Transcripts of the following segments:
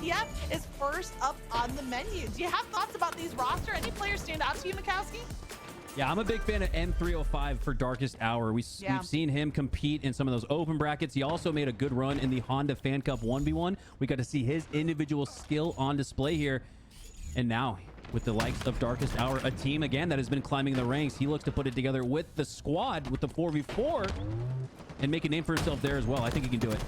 TF is first up on the menu. Do you have thoughts about these roster? Any players stand out to you, Mikowski? Yeah, I'm a big fan of M305 for Darkest Hour. We've seen him compete in some of those open brackets. He also made a good run in the Honda Fan Cup 1v1. We got to see his individual skill on display here. And now, with the likes of Darkest Hour, a team, again, that has been climbing the ranks, he looks to put it together with the squad, with the 4v4, and make a name for himself there as well. I think he can do it.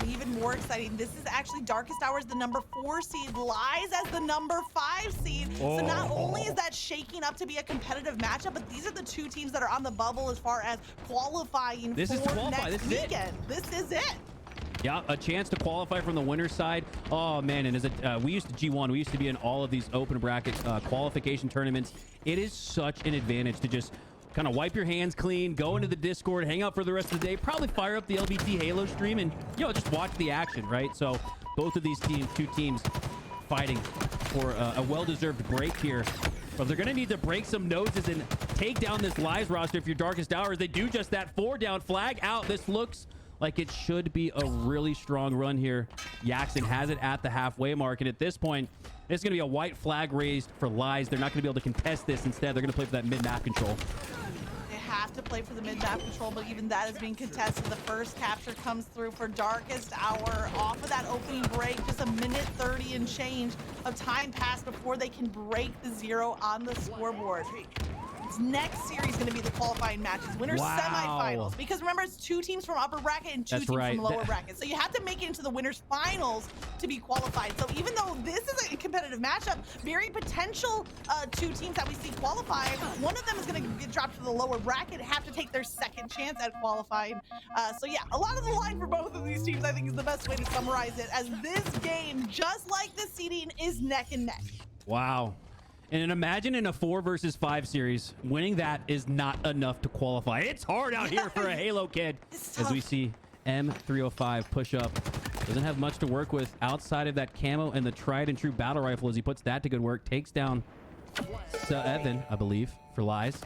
Even more exciting, this is actually Darkest Hour as the number 4 seed, Lies as the number 5 seed. So not only is that shaking up to be a competitive matchup, but these are the two teams that are on the bubble as far as qualifying for next weekend. This is it. Yeah, a chance to qualify from the winner's side. Oh, man, and as we used to G1, we used to be in all of these open bracket qualification tournaments. It is such an advantage to just kind of wipe your hands clean, go into the Discord, hang out for the rest of the day, probably fire up the LBT Halo stream, and, just watch the action, right? So both of these two teams fighting for a well-deserved break here. But they're going to need to break some noses and take down this Lies roster if you're Darkest Hours. They do just that. 4 down, flag out. This looks like it should be a really strong run here. Jackson has it at the halfway mark, and at this point, it's going to be a white flag raised for Lies. They're not going to be able to contest this. Instead, they're going to play for that mid-map control. They have to play for the mid-map control, but even that is being contested. The first capture comes through for Darkest Hour. Off of that opening break, just a minute 30 and change of time passed before they can break the 0 on the scoreboard. This next series is going to be the qualifying matches, winners semifinals. Because remember, it's 2 teams from upper bracket and 2 teams from lower bracket. So you have to make it into the winners finals to be qualified. So even though this is a competitive matchup, very potential 2 teams that we see qualify. One of them is going to get dropped to the lower bracket, have to take their second chance at qualifying. So yeah, a lot of the line for both of these teams, I think, is the best way to summarize it, as this game, just like the seeding, is neck and neck. Wow. And imagine in a 4 versus 5 series, winning that is not enough to qualify. It's hard out here for a Halo kid. As we see M305 push up. Doesn't have much to work with outside of that camo and the tried and true battle rifle as he puts that to good work. Takes down Evan, I believe, for Lies.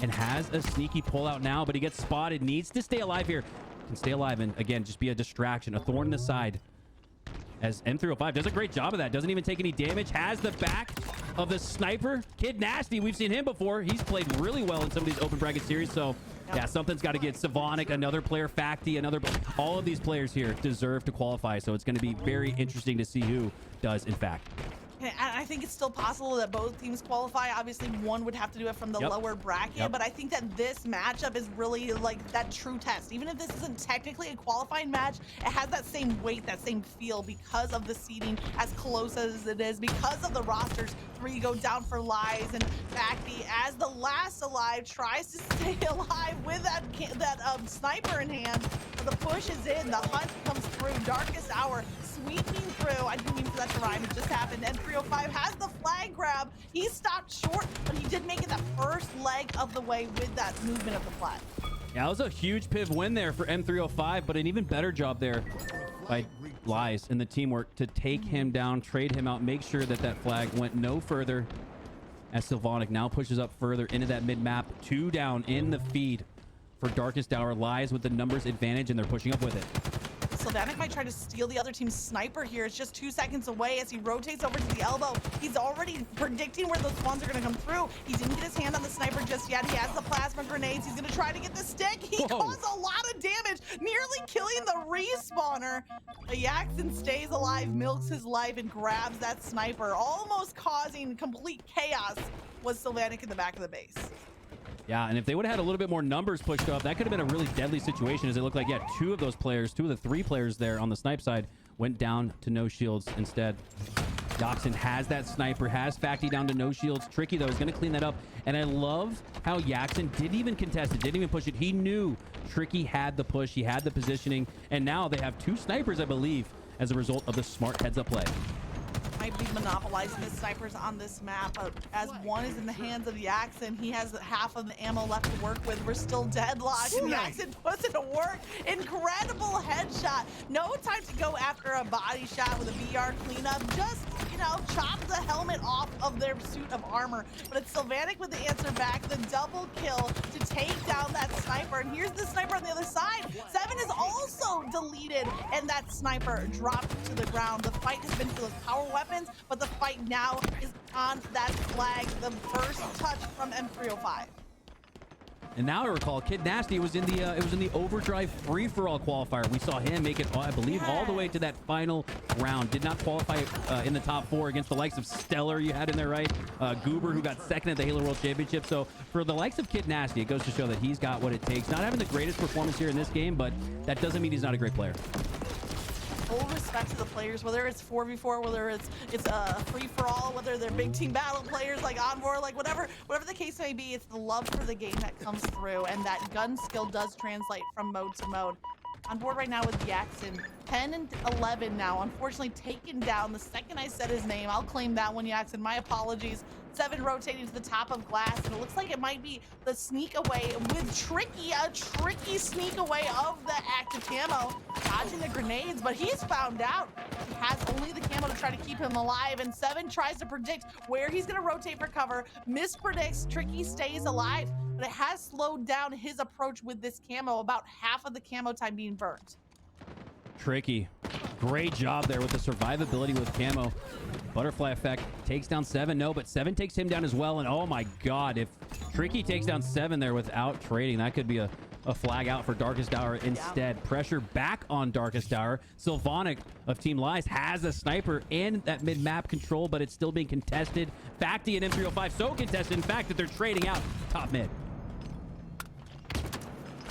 And has a sneaky pullout now, but he gets spotted. Needs to stay alive here. Can stay alive and, again, just be a distraction, a thorn in the side. As M305 does a great job of that. Doesn't even take any damage. Has the back of the sniper. Kid Nasty, we've seen him before. He's played really well in some of these open bracket series. So, yeah, something's got to get Savonic, another player, Facti, all of these players here deserve to qualify. So it's going to be very interesting to see who does, in fact. And I think it's still possible that both teams qualify. Obviously, one would have to do it from the lower bracket, but I think that this matchup is really like that true test. Even if this isn't technically a qualifying match, it has that same weight, that same feel because of the seeding as close as it is, because of the rosters. 3 go down for Lies, and Facti, as the last alive, tries to stay alive with that sniper in hand. But the push is in, the hunt comes through. Darkest Hour sweeping through. I didn't mean for that to rhyme, it just happened. And 305 has the flag grab. He stopped short, but he did make it that first leg of the way with that movement of the flag. Yeah, it was a huge piv win there for M305, but an even better job there by Lies and the teamwork to take him down, trade him out, make sure that that flag went no further. As Sylvonic now pushes up further into that mid-map. 2 down in the feed for Darkest Hour. Lies with the numbers advantage, and they're pushing up with it. Sylvanic might try to steal the other team's sniper here. It's just 2 seconds away as he rotates over to the elbow. He's already predicting where those spawns are going to come through. He didn't get his hand on the sniper just yet. He has the plasma grenades. He's going to try to get the stick. He caused a lot of damage, nearly killing the respawner. But Jackson stays alive, milks his life, and grabs that sniper, almost causing complete chaos. Was Sylvanic in the back of the base. Yeah, and if they would have had a little bit more numbers pushed up, that could have been a really deadly situation, as it looked like, 2 of those players, 2 of the 3 players there on the snipe side went down to no shields instead. Jackson has that sniper, has Facti down to no shields. Tricky, though, is going to clean that up. And I love how Jackson didn't even contest it, didn't even push it. He knew Tricky had the push, he had the positioning, and now they have 2 snipers, I believe, as a result of the smart heads-up play. Might be monopolizing the snipers on this map, but as one is in the hands of Jackson, he has half of the ammo left to work with. We're still deadlocked, and Jackson puts it to work. Incredible headshot. No time to go after a body shot with a VR cleanup. Just, you know, chop the helmet off of their suit of armor. But it's Sylvanik with the answer back, the double kill to take down that sniper. And here's the sniper on the other side. Seven is also deleted, and that sniper dropped to the ground. The fight has been for those power weapons, but the fight now is on that flag. The first touch from M305. And now I recall, Kid Nasty was in the overdrive free-for-all qualifier. We saw him make it, I believe, all the way to that final round. Did not qualify in the top 4 against the likes of Stellar you had in there, right? Goober, who got second at the Halo World Championship. So for the likes of Kid Nasty, it goes to show that he's got what it takes. Not having the greatest performance here in this game, but that doesn't mean he's not a great player. Full respect to the players, whether it's 4v4, whether it's a free-for-all, whether they're big team battle players like Envor, like whatever the case may be, it's the love for the game that comes through, and that gun skill does translate from mode to mode. On board right now with Jackson, 10 and 11 now, unfortunately taken down the second I said his name. I'll claim that one, Jackson. My apologies. 7 rotating to the top of glass, and it looks like it might be the sneak away with Tricky, a tricky sneak away of the active camo, dodging the grenades, but he's found out. He has only the camo to try to keep him alive, and 7 tries to predict where he's gonna rotate for cover, mispredicts, Tricky stays alive, but it has slowed down his approach with this camo, about half of the camo time being burnt. Tricky. Great job there with the survivability with camo. Butterfly effect takes down 7. No, but 7 takes him down as well. And oh my God, if Tricky takes down 7 there without trading, that could be a flag out for Darkest Hour instead. Yeah. Pressure back on Darkest Hour. Sylvanik of Team Lies has a sniper and that mid-map control, but it's still being contested. Facti and M305 so contested, in fact, that they're trading out top mid.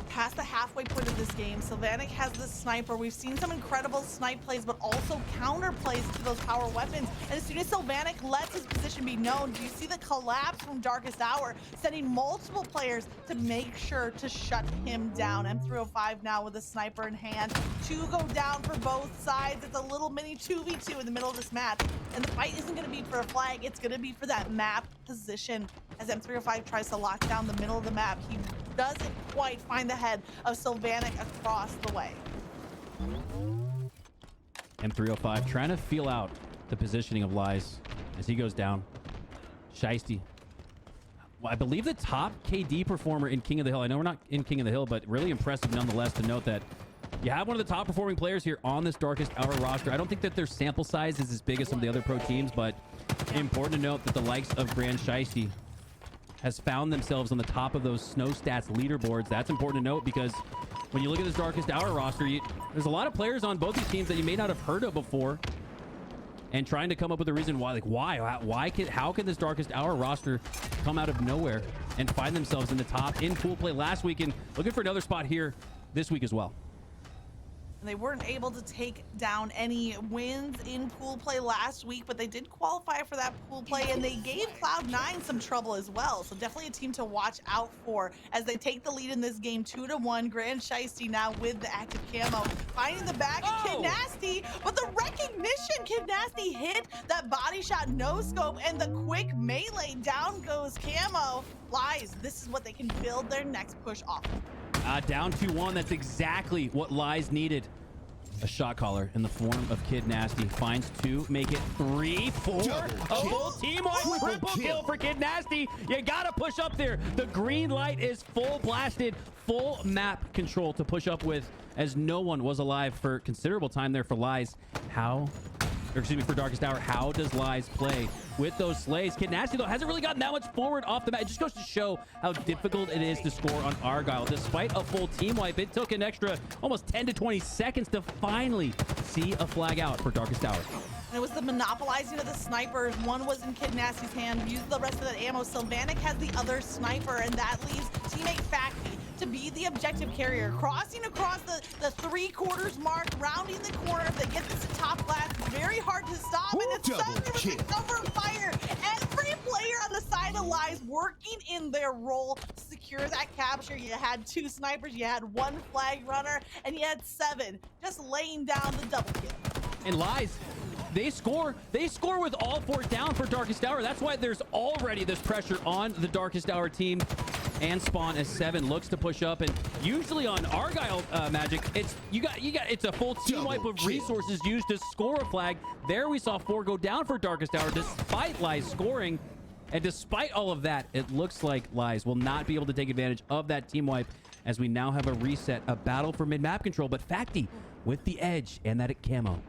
Past the halfway point of this game, Sylvanik has the sniper. We've seen some incredible snipe plays, but also counter plays to those power weapons. And as soon as Sylvanik lets his position be known, do you see the collapse from Darkest Hour, sending multiple players to make sure to shut him down. M305 now with a sniper in hand. 2 go down for both sides. It's a little mini 2v2 in the middle of this match. And the fight isn't going to be for a flag. It's going to be for that map position. As M305 tries to lock down the middle of the map, he doesn't quite find the head of Sylvanik across the way. M305 trying to feel out the positioning of Lies as he goes down. Shiesty. Well, I believe the top KD performer in King of the Hill. I know we're not in King of the Hill, but really impressive nonetheless to note that you have one of the top performing players here on this Darkest Hour roster. I don't think that their sample size is as big as some of the other pro teams, but important to note that the likes of Grand Shiesty has found themselves on the top of those snow stats leaderboards. That's important to note because when you look at this Darkest Hour roster, there's a lot of players on both these teams that you may not have heard of before, and trying to come up with a reason why, like how can this Darkest Hour roster come out of nowhere and find themselves in the top in pool play last week and looking for another spot here this week as well. And they weren't able to take down any wins in pool play last week, but they did qualify for that pool play, and they gave Cloud9 some trouble as well. So definitely a team to watch out for as they take the lead in this game 2-1. Grand Shiesty now with the active camo, finding the back of Kid Nasty, but the recognition, Kid Nasty hit that body shot, no scope, and the quick melee, down goes camo. Lies, this is what they can build their next push off of. Down 2-1. That's exactly what Lies needed. A shot caller in the form of Kid Nasty finds 2, make it 3, 4. A full team-wide triple kill for Kid Nasty. You gotta push up there. The green light is full blasted, full map control to push up with, as no one was alive for considerable time there for Lies. For Darkest Hour, how does Lies play with those slays? Kid Nasty, though, hasn't really gotten that much forward off the bat. It just goes to show how difficult it is to score on Argyle. Despite a full team wipe, it took an extra almost 10 to 20 seconds to finally see a flag out for Darkest Hour. And it was the monopolizing of the snipers. One was in Kid Nasty's hand, used the rest of that ammo. Sylvanik has the other sniper, and that leaves teammate Facti to be the objective carrier, crossing across the 3/4 mark, rounding the corner. If they get this to top glass, it's very hard to stop, and it's suddenly with the cover fire. Every player on the side of Lies working in their role to secure that capture. You had 2 snipers, you had 1 flag runner, and you had 7 just laying down the double kill. And Lies, they score with all 4 down for Darkest Hour. That's why there's already this pressure on the Darkest Hour team. and spawn as 7 looks to push up. And usually on Argyle Magic, it's it's a full team wipe of resources used to score a flag. There we saw 4 go down for Darkest Hour despite Lies scoring. And despite all of that, it looks like Lies will not be able to take advantage of that team wipe as we now have a reset, a battle for mid-map control. But Facty with the edge and that camo.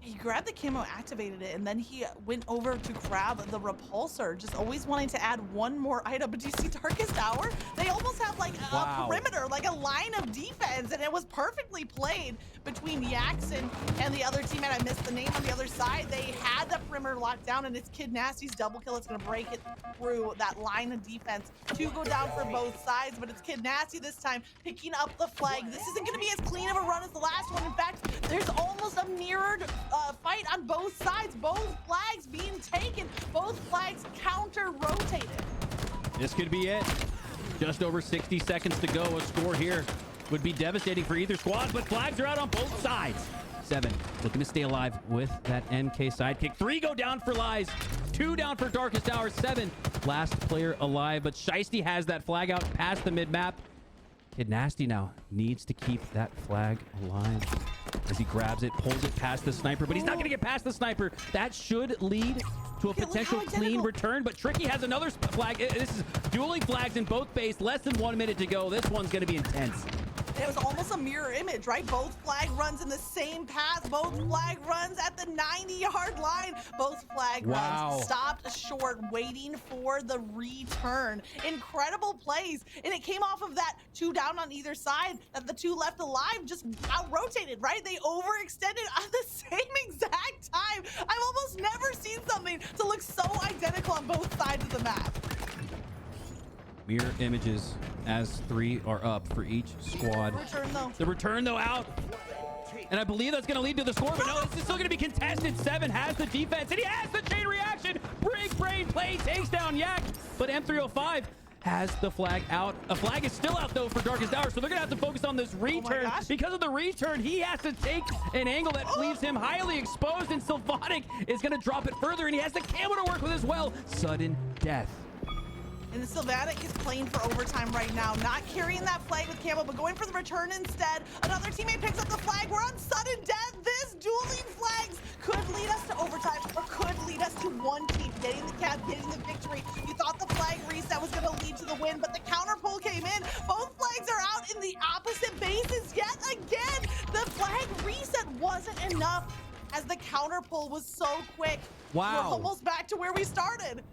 He grabbed the camo, activated it, and then he went over to grab the repulsor, just always wanting to add one more item. But do you see Darkest Hour? They almost have like a perimeter, like a line of defense, and it was perfectly played between Yaxon and the other teammate. I missed the name on the other side. They had the perimeter locked down, and it's Kid Nasty's double kill. It's going to break it through that line of defense. 2 go down for both sides, but it's Kid Nasty this time picking up the flag. This isn't going to be as clean of a run as the last one. In fact, there's almost a mirrored fight on both sides. Both flags being taken. Both flags counter-rotated. This could be it. Just over 60 seconds to go. A score here would be devastating for either squad, but flags are out on both sides. 7 looking to stay alive with that MK sidekick. 3 go down for Lies. 2 down for Darkest Hour. 7 last player alive, but Shiesty has that flag out past the mid-map. Kid Nasty now needs to keep that flag alive as he grabs it, pulls it past the sniper, but he's not going to get past the sniper. That should lead to a potential clean return, but Tricky has another flag. This is dueling flags in both base. Less than 1 minute to go. This one's going to be intense. It was almost a mirror image, right? Both flag runs in the same path. Both flag runs at the 90-yard line. Both flag runs stopped short, waiting for the return. Incredible plays. And it came off of that 2 down on either side, that the 2 left alive just out-rotated, right? They overextended at the same exact time. I've almost never seen something to look so identical on both sides of the map. Mirror images as 3 are up for each squad. The return though out. And I believe that's going to lead to the score, but no, this is still going to be contested. 7 has the defense, and he has the chain reaction. Big brain play takes down Yak, but M305 has the flag out. A flag is still out though for Darkest Hour, so they're going to have to focus on this return. Because of the return, he has to take an angle that leaves him highly exposed, and Sylvatic is going to drop it further, and he has the camo to work with as well. Sudden death. And the Sylvatic is playing for overtime right now, not carrying that flag with camo, but going for the return instead. Another teammate picks up the flag. We're on sudden death. This dueling flags could lead us to overtime, or could lead us to one team getting the cap, getting the victory. You thought the flag reset was going to lead to the win, but the counter pull came in. Both flags are out in the opposite bases yet again. The flag reset wasn't enough as the counter pull was so quick. Wow. We're almost back to where we started.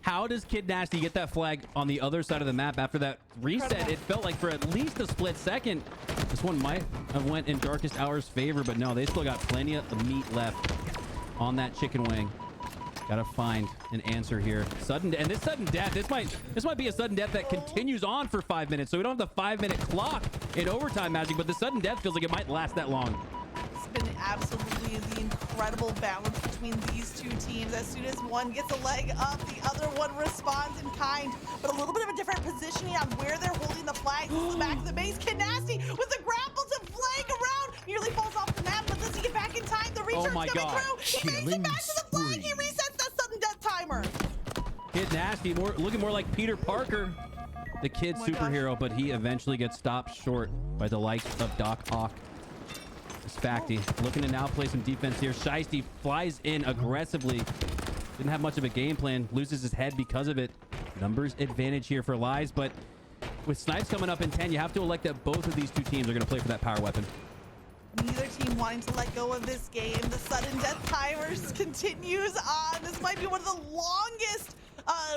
How does Kid Nasty get that flag on the other side of the map after that reset? It felt like for at least a split second. This one might have went in Darkest Hour's favor, but no, they still got plenty of meat left on that chicken wing. Gotta find an answer here. This sudden death, this might be a sudden death that continues on for 5 minutes. So we don't have the 5-minute clock in overtime Magic, but the sudden death feels like it might last that long. Been absolutely the incredible balance between these two teams. As soon as one gets a leg up, the other one responds in kind, but a little bit of a different positioning on where they're holding the flag. This is the back of the base. Kid Nasty with the grapple to flank around, nearly falls off the map, but does he get back in time? The return's coming through. He makes it back to the flag. He resets that sudden death timer. Kid Nasty, looking more like Peter Parker, the kid superhero, but he eventually gets stopped short by the likes of Doc Ock. Facty looking to now play some defense here. Shiesty flies in aggressively. Didn't have much of a game plan. Loses his head because of it. Numbers advantage here for Lies, but with Snipes coming up in 10, you have to elect that both of these two teams are going to play for that power weapon. Neither team wanting to let go of this game. The sudden death timers continues on. This might be one of the longest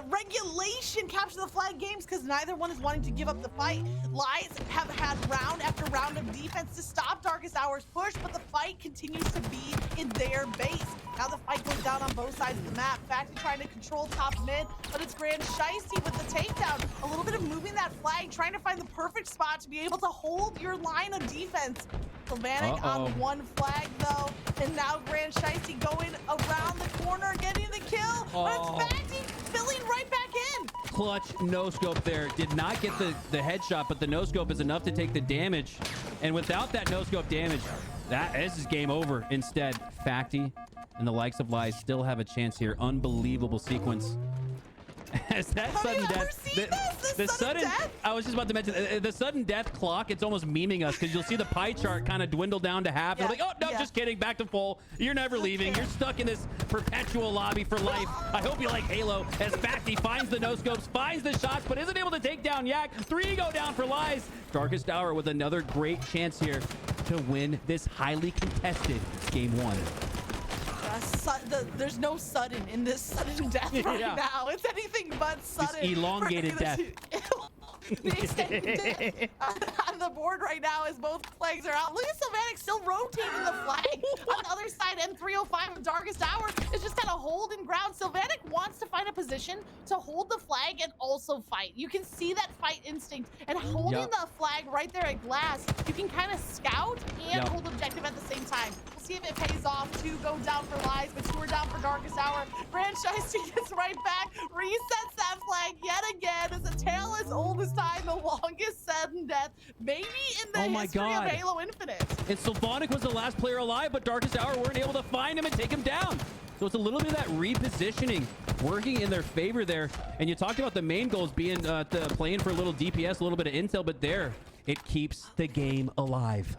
regulation capture the flag games because neither one is wanting to give up the fight. Lies have had round after round of defense to stop Darkest Hour's push, but the fight continues to be in their base. Now the fight goes down on both sides of the map. Facty trying to control top mid, but it's Grand Shiesty with the takedown. A little bit of moving that flag, trying to find the perfect spot to be able to hold your line of defense. Sylvatic on one flag though, and now Grand Shiesty going around the corner, getting the kill. But it's Facty filling right back in. Clutch no scope there. Did not get the headshot, but the no scope is enough to take the damage. And without that no scope damage, this is game over. Instead, Facty and the likes of Lies still have a chance here. Unbelievable sequence. As that Have sudden you ever death, seen this? the Sudden death? I was just about to mention the sudden death clock. It's almost memeing us because you'll see the pie chart kind of dwindle down to half. Yeah, You're like, oh no, yeah. just kidding, back to full. You're never leaving. You're stuck in this perpetual lobby for life. I hope you like Halo. As Facty finds the no scopes, finds the shots, but isn't able to take down Yak. 3 go down for Lies. Darkest Hour with another great chance here to win this highly contested game 1. There's no sudden in this sudden death right Yeah. now. It's anything but sudden. It's elongated death. The extended death on the board right now as both flags are out. Look at Sylvatic still rotating the flag on the other side. M305 of Darkest Hour is just kind of holding ground. Sylvatic wants to find a position to hold the flag and also fight. You can see that fight instinct, and holding the flag right there at glass, you can kind of scout and hold objective at the same time. We'll see if it pays off. 2 go down for Lies, but 2 are down for Darkest Hour. Grand Shiesty gets right back, resets that flag yet again. As a tale as old as time, the longest sudden death maybe in the history of Halo Infinite. And Sylvatic was the last player alive, but Darkest Hour weren't able to find him and take him down. So it's a little bit of that repositioning working in their favor there. And you talked about the main goals being playing for a little DPS, a little bit of intel, but there it keeps the game alive.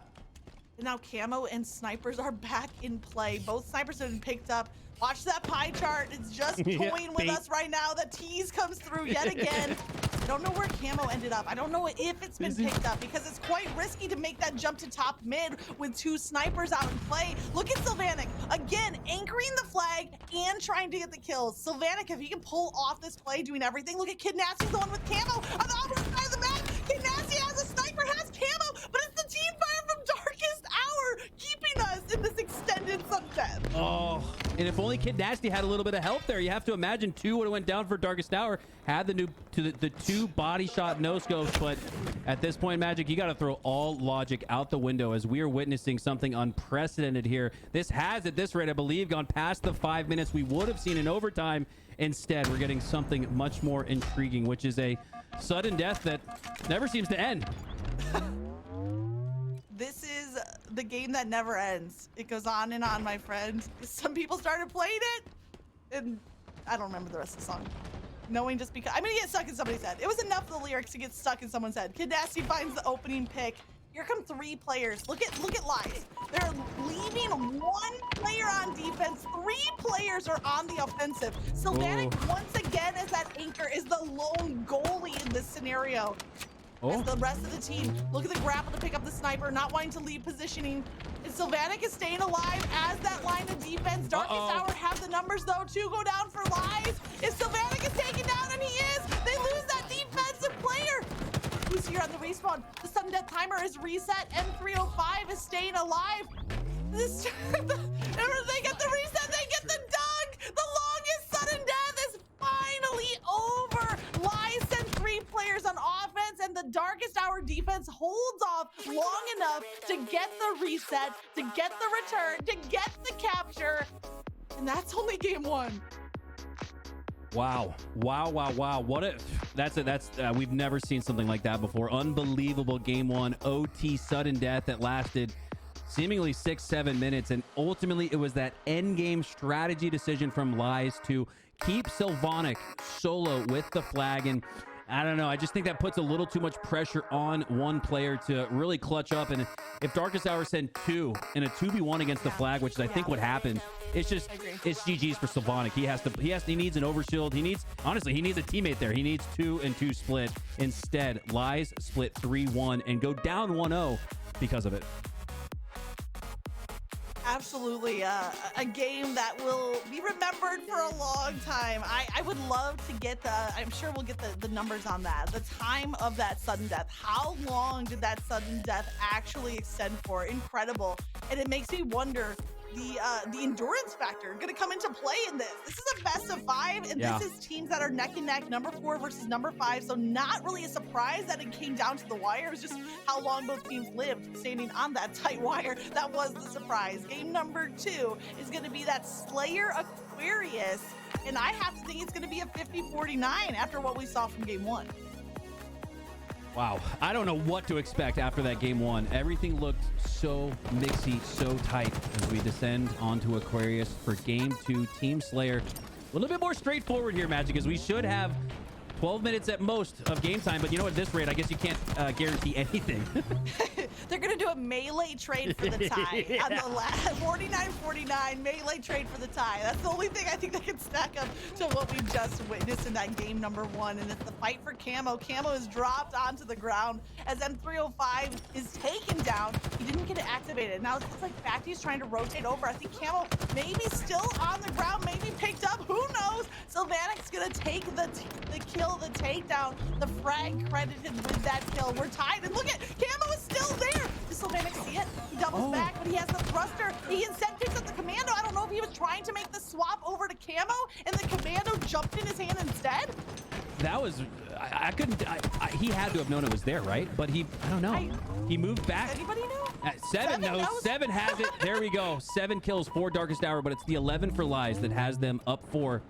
And now Camo and Snipers are back in play. Both Snipers have been picked up. Watch that pie chart. It's just toying with us right now. The tease comes through yet again. I don't know where Camo ended up. I don't know if it's been picked up because it's quite risky to make that jump to top mid with 2 snipers out in play. Look at Sylvatic, again, anchoring the flag and trying to get the kills. Sylvatic, if he can pull off this play, doing everything. Look at Kid Nasty's the one with Camo on the opposite side of the map. Kid Nasty has a sniper, has Camo, but it's the team fire from Darkest Hour keeping us in this extended sunset. Oh, and if only Kid Nasty had a little bit of help there. You have to imagine 2 would have went down for Darkest Hour, had the 2 body shot no scopes, but at this point, Magic, you got to throw all logic out the window as we are witnessing something unprecedented here. This has, at this rate, I believe, gone past the 5 minutes we would have seen in overtime. Instead, we're getting something much more intriguing, which is a sudden death that never seems to end. This is the game that never ends. It goes on and on, my friend. Some people started playing it, and I don't remember the rest of the song. Knowing just because I'm gonna get stuck in somebody's head. It was enough of the lyrics to get stuck in someone's head. Kid Nasty finds the opening pick. Here come 3 players. Look at Lies. They're leaving 1 player on defense. 3 players are on the offensive. Sylvatic once again as that anchor is the lone goalie in this scenario. As the rest of the team look at the grapple to pick up the sniper, not wanting to leave positioning. And Sylvatic is staying alive as that line of defense. Darkest Hour have the numbers though. 2 go down for Lies. If Sylvatic is taken down, and he is, they lose that defensive player. Who's here on the respawn? The sudden death timer is reset. M305 is staying alive. This they get the reset, they get the dunk. The longest sudden death is finally over. Lies send 3 players on offense, and the Darkest Hour defense holds off long enough to get the reset, to get the return, to get the capture. And that's only game 1. Wow. We've never seen something like that before. Unbelievable game 1 OT sudden death that lasted seemingly 6-7 minutes, and ultimately it was that end game strategy decision from Lies to keep Sylvatic solo with the flag. And I don't know, I just think that puts a little too much pressure on one player to really clutch up. And if Darkest Hour send 2 in a 2v1 against the flag, which is I think what happened, it's just it's GG's for Sylvatic. He needs an overshield. He needs a teammate there. He needs 2 and 2 split. Instead, Lies split 3-1 and go down 1-0 because of it. Absolutely, a game that will be remembered for a long time. I would love to get I'm sure we'll get the numbers on that. The time of that sudden death. How long did that sudden death actually extend for? Incredible. And it makes me wonder, the endurance factor going to come into play in this. This is a best of 5, and this is teams that are neck and neck, number 4 versus number 5. So not really a surprise that it came down to the wire. It was just how long both teams lived standing on that tight wire. That was the surprise. Game number 2 is going to be that Slayer Aquarius, and I have to think it's going to be a 50-49 after what we saw from game 1. Wow, I don't know what to expect after that game 1. Everything looked so mixy, so tight as we descend onto Aquarius for game 2. Team Slayer little bit more straightforward here, Magic, as we should have 12 minutes at most of game time. But you know, at this rate, I guess you can't guarantee anything. They're going to do a melee trade for the tie. Yeah. On the last 49-49 melee trade for the tie. That's the only thing I think that can stack up to what we just witnessed in that game number 1. And it's the fight for Camo. Camo is dropped onto the ground as M305 is taken down. He didn't get it activated. Now it looks like Facty's trying to rotate over. I think Camo maybe still on the ground, maybe picked up. Who knows? Sylvanic's going to take the kill, the takedown, the frag credited with that kill. We're tied. And look at Camo is still there. Does Sylvanic see it? He doubles back, but he has the thruster. He instead picks up the commando. I don't know if he was trying to make the swap over to Camo and the commando jumped in his hand instead. That was, I couldn't, he had to have known it was there, right? But I don't know. He moved back. Anybody know? Seven knows. 7 has it. There we go. 7 kills for Darkest Hour, but it's the 11 for Lies that has them up 4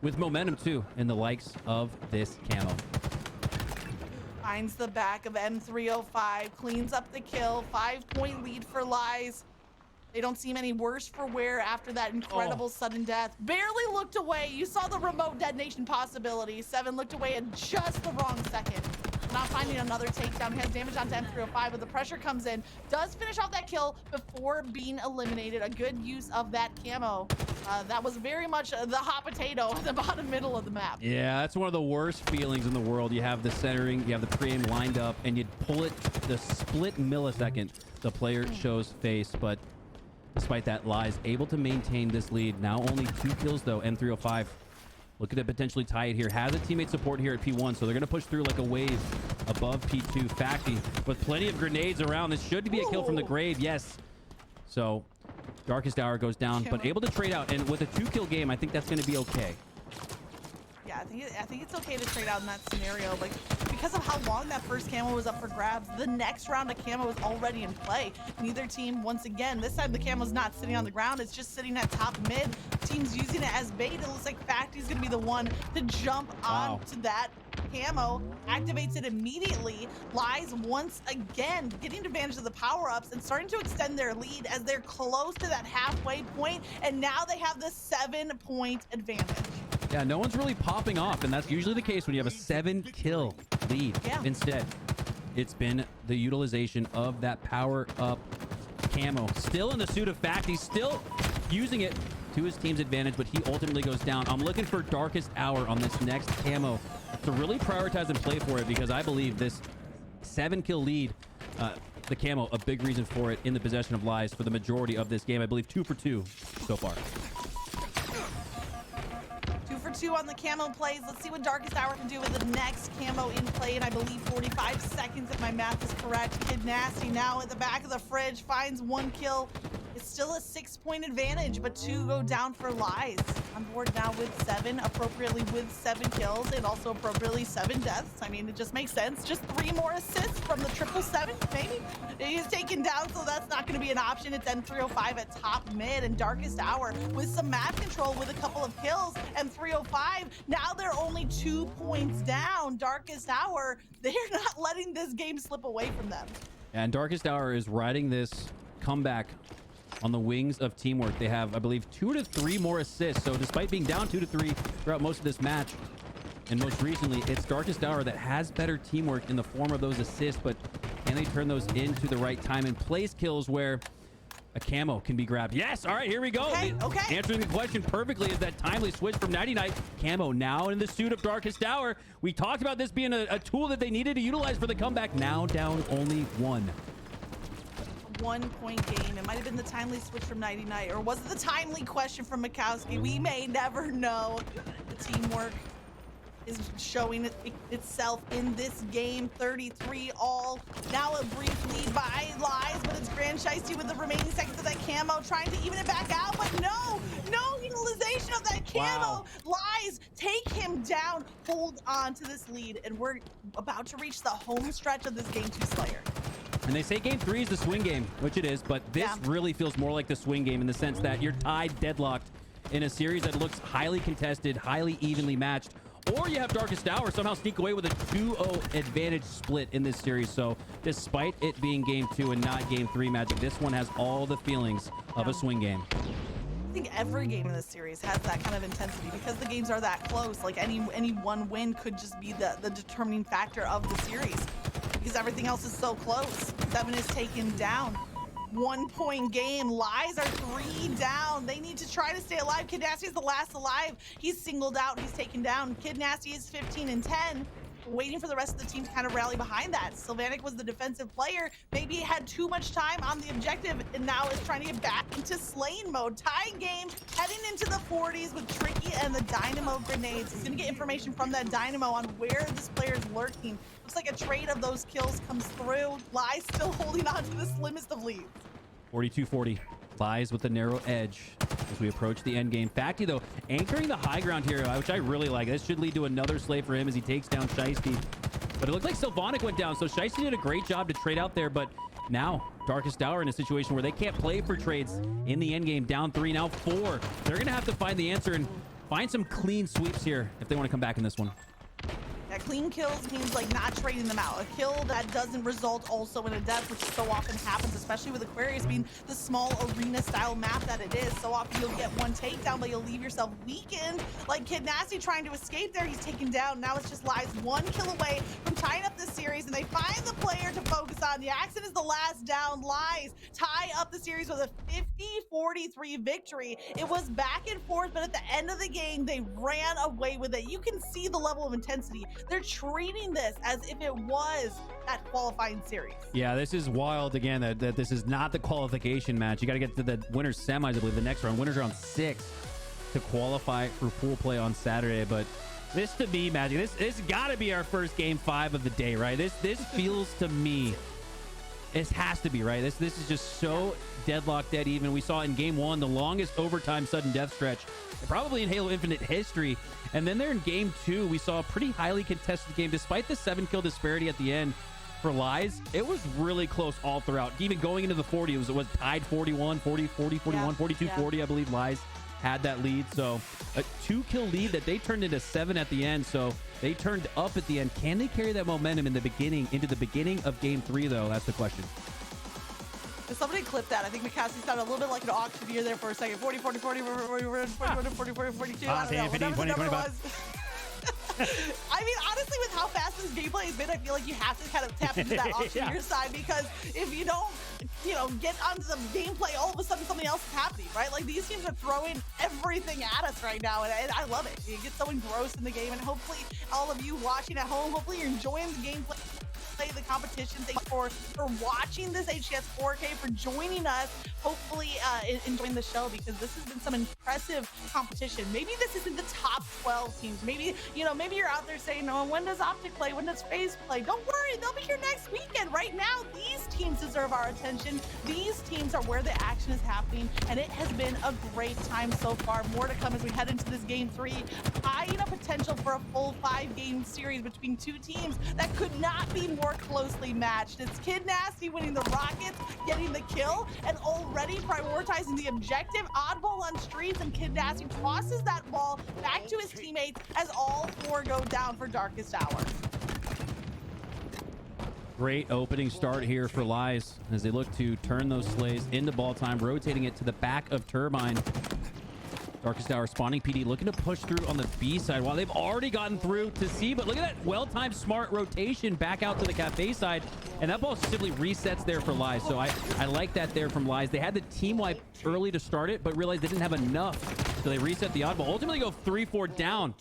with momentum too in the likes of this Camo. Finds the back of M305, cleans up the kill, 5-point lead for Lies. They don't seem any worse for wear after that incredible sudden death. Barely looked away. You saw the remote detonation possibility. 7 looked away at just the wrong second. Not finding another takedown. Has damage onto M305, but the pressure comes in. Does finish off that kill before being eliminated. A good use of that Camo. That was very much the hot potato at the bottom middle of the map. Yeah, that's one of the worst feelings in the world. You have the centering, you have the pre-aim lined up, and you pull it the split millisecond the player shows face. But despite that, Lies able to maintain this lead. Now only 2 kills though. M305 looking to potentially tie it here. Has a teammate support here at P1, so they're going to push through like a wave above P2. Facty with plenty of grenades around. This should be a kill from the grave, yes. So Darkest Hour goes down, but able to trade out. And with a 2-kill game, I think that's going to be okay. Yeah, I think it's okay to trade out in that scenario. Like, because of how long that first Camo was up for grabs, the next round of Camo was already in play. Neither team, once again, this time the Camo's not sitting on the ground. It's just sitting at top mid. Team's using it as bait. It looks like Facty's going to be the one to jump onto that Camo, activates it immediately. Lies once again getting advantage of the power-ups and starting to extend their lead as they're close to that halfway point, and now they have the 7-point advantage. Yeah, no one's really popping off, and that's usually the case when you have a 7-kill lead. Yeah. Instead, it's been the utilization of that power-up Camo. Still in the suit of Facty, still using it to his team's advantage, but he ultimately goes down. I'm looking for Darkest Hour on this next Camo to really prioritize and play for it, because I believe this 7-kill lead, the Camo, a big reason for it in the possession of Lies for the majority of this game. I believe 2 for 2 so far. 2 for 2 on the Camo plays. Let's see what Darkest Hour can do with the next Camo in play, and I believe 45 seconds if my math is correct. Kid Nasty now at the back of the fridge finds 1 kill. It's still a 6-point advantage, but 2 go down for Lies. On board now with 7, appropriately with 7 kills, and also appropriately 7 deaths. I mean, it just makes sense. Just 3 more assists from the 777, maybe. He's taken down, so that's not going to be an option. It's M305 at top mid, and Darkest Hour with some map control with a couple of kills. M305, now they're only 2 points down. Darkest Hour, they're not letting this game slip away from them. And Darkest Hour is riding this comeback on the wings of teamwork. They have, I believe, 2 to 3 more assists. So despite being down 2 to 3 throughout most of this match, and most recently, it's Darkest Hour that has better teamwork in the form of those assists, but can they turn those into the right time and place kills where a Camo can be grabbed? Yes. All right, here we go. Okay. Answering the question perfectly is that timely switch from 99. Camo now in the suit of Darkest Hour. We talked about this being a tool that they needed to utilize for the comeback. Now down only 1. 1-point game. It might have been the timely switch from 99, or was it the timely question from Mikowski? We may never know. The teamwork is showing itself in this game. 33 all. Now a brief lead by Lies, but it's Grand Shiesty with the remaining seconds of that Camo trying to even it back out, but no utilization of that Camo. Wow. Lies, take him down, hold on to this lead, and we're about to reach the home stretch of this Game 2 Slayer. And they say game 3 is the swing game, which it is, but this really feels more like the swing game in the sense that you're tied, deadlocked in a series that looks highly contested, highly evenly matched, or you have Darkest Hour somehow sneak away with a 2-0 advantage split in this series. So despite it being game 2 and not game 3, Magic, this one has all the feelings of a swing game. I think every game in this series has that kind of intensity because the games are that close. Like any one win could just be the determining factor of the series because everything else is so close. 7 is taken down. 1-point game. Lies are 3 down. They need to try to stay alive. Kid Nasty is the last alive. He's singled out. He's taken down. Kid Nasty is 15 and 10. Waiting for the rest of the team to kind of rally behind that. Sylvanic was the defensive player. Maybe he had too much time on the objective and now is trying to get back into slaying mode. Tying game, heading into the 40s with Tricky and the Dynamo grenades. He's gonna get information from that Dynamo on where this player is lurking. Looks like a trade of those kills comes through. Lies still holding on to the slimmest of leads. 42-40. Lies with the narrow edge as we approach the end game. Facty, though, anchoring the high ground here, which I really like. This should lead to another slay for him as he takes down Shiesty. But it looked like Sylvanic went down, so Shiesty did a great job to trade out there. But now, Darkest Hour in a situation where they can't play for trades in the end game. Down 3, now 4. They're going to have to find the answer and find some clean sweeps here if they want to come back in this one. That clean kills means like not trading them out. A kill that doesn't result also in a death, which so often happens, especially with Aquarius being the small arena style map that it is. So often you'll get one takedown, but you'll leave yourself weakened. Like Kid Nasty trying to escape there, he's taken down. Now it's just Lies 1 kill away from tying up this series, and they find the player to focus on. The Accent is the last down. Lies tie up the series with a 50-43 victory. It was back and forth, but at the end of the game, they ran away with it. You can see the level of intensity. They're treating this as if it was that qualifying series. Yeah, this is wild again that this is not the qualification match. You got to get to the winners semis, I believe, the next round. Winners round 6 to qualify for pool play on Saturday. But this to me, Magic, this got to be our first game 5 of the day, right? This feels to me, it has to be, right? This is just so deadlock, dead even. We saw in game 1 the longest overtime sudden death stretch probably in Halo Infinite history. And then there in game 2, we saw a pretty highly contested game. Despite the 7-kill disparity at the end for Lies, it was really close all throughout. Even going into the 40, it was tied 41, 40, 40, 41, 42, 40, I believe Lies had that lead. So a 2-kill lead that they turned into 7 at the end. So they turned up at the end. Can they carry that momentum in the beginning into the beginning of game 3, though? That's the question. Somebody clipped that. I think McCaskey sounded a little bit like an auctioneer there for a second. 40, 40, 40, 40, 40, 40, 40, 42. I don't know. Whatever the number was. I mean, honestly, with how fast this gameplay has been, I feel like you have to kind of tap into that auctioneer side, because if you don't, get onto the gameplay, all of a sudden something else is happening, right? Like, these teams are throwing everything at us right now, and I love it. You get so engrossed in the game, and hopefully all of you watching at home, hopefully you're enjoying the gameplay, the competition. Thanks for watching this HCS 4K, for joining us, hopefully enjoying the show, because this has been some impressive competition. Maybe this isn't the top 12 teams. Maybe you're out there saying, oh, when does Optic play? When does FaZe play? Don't worry, they'll be here next weekend. Right now, these teams deserve our attention. These teams are where the action is happening, and it has been a great time so far. More to come as we head into this game 3, eyeing a potential for a full 5-game series between 2 teams that could not be more closely matched. It's Kid Nasty winning the Rockets, getting the kill, and already prioritizing the objective. Oddball on streets, and Kid Nasty tosses that ball back to his teammates as all 4 go down for Darkest Hour. Great opening start here for Lies as they look to turn those slays into ball time, rotating it to the back of Turbine. Darkest Hour spawning PD, looking to push through on the B side while they've already gotten through to C. But look at that well-timed smart rotation back out to the cafe side, and that ball simply resets there for Lies. So I like that there from Lies. They had the team wipe early to start it, but realized they didn't have enough, so they reset the oddball. Ultimately go 3-4 down,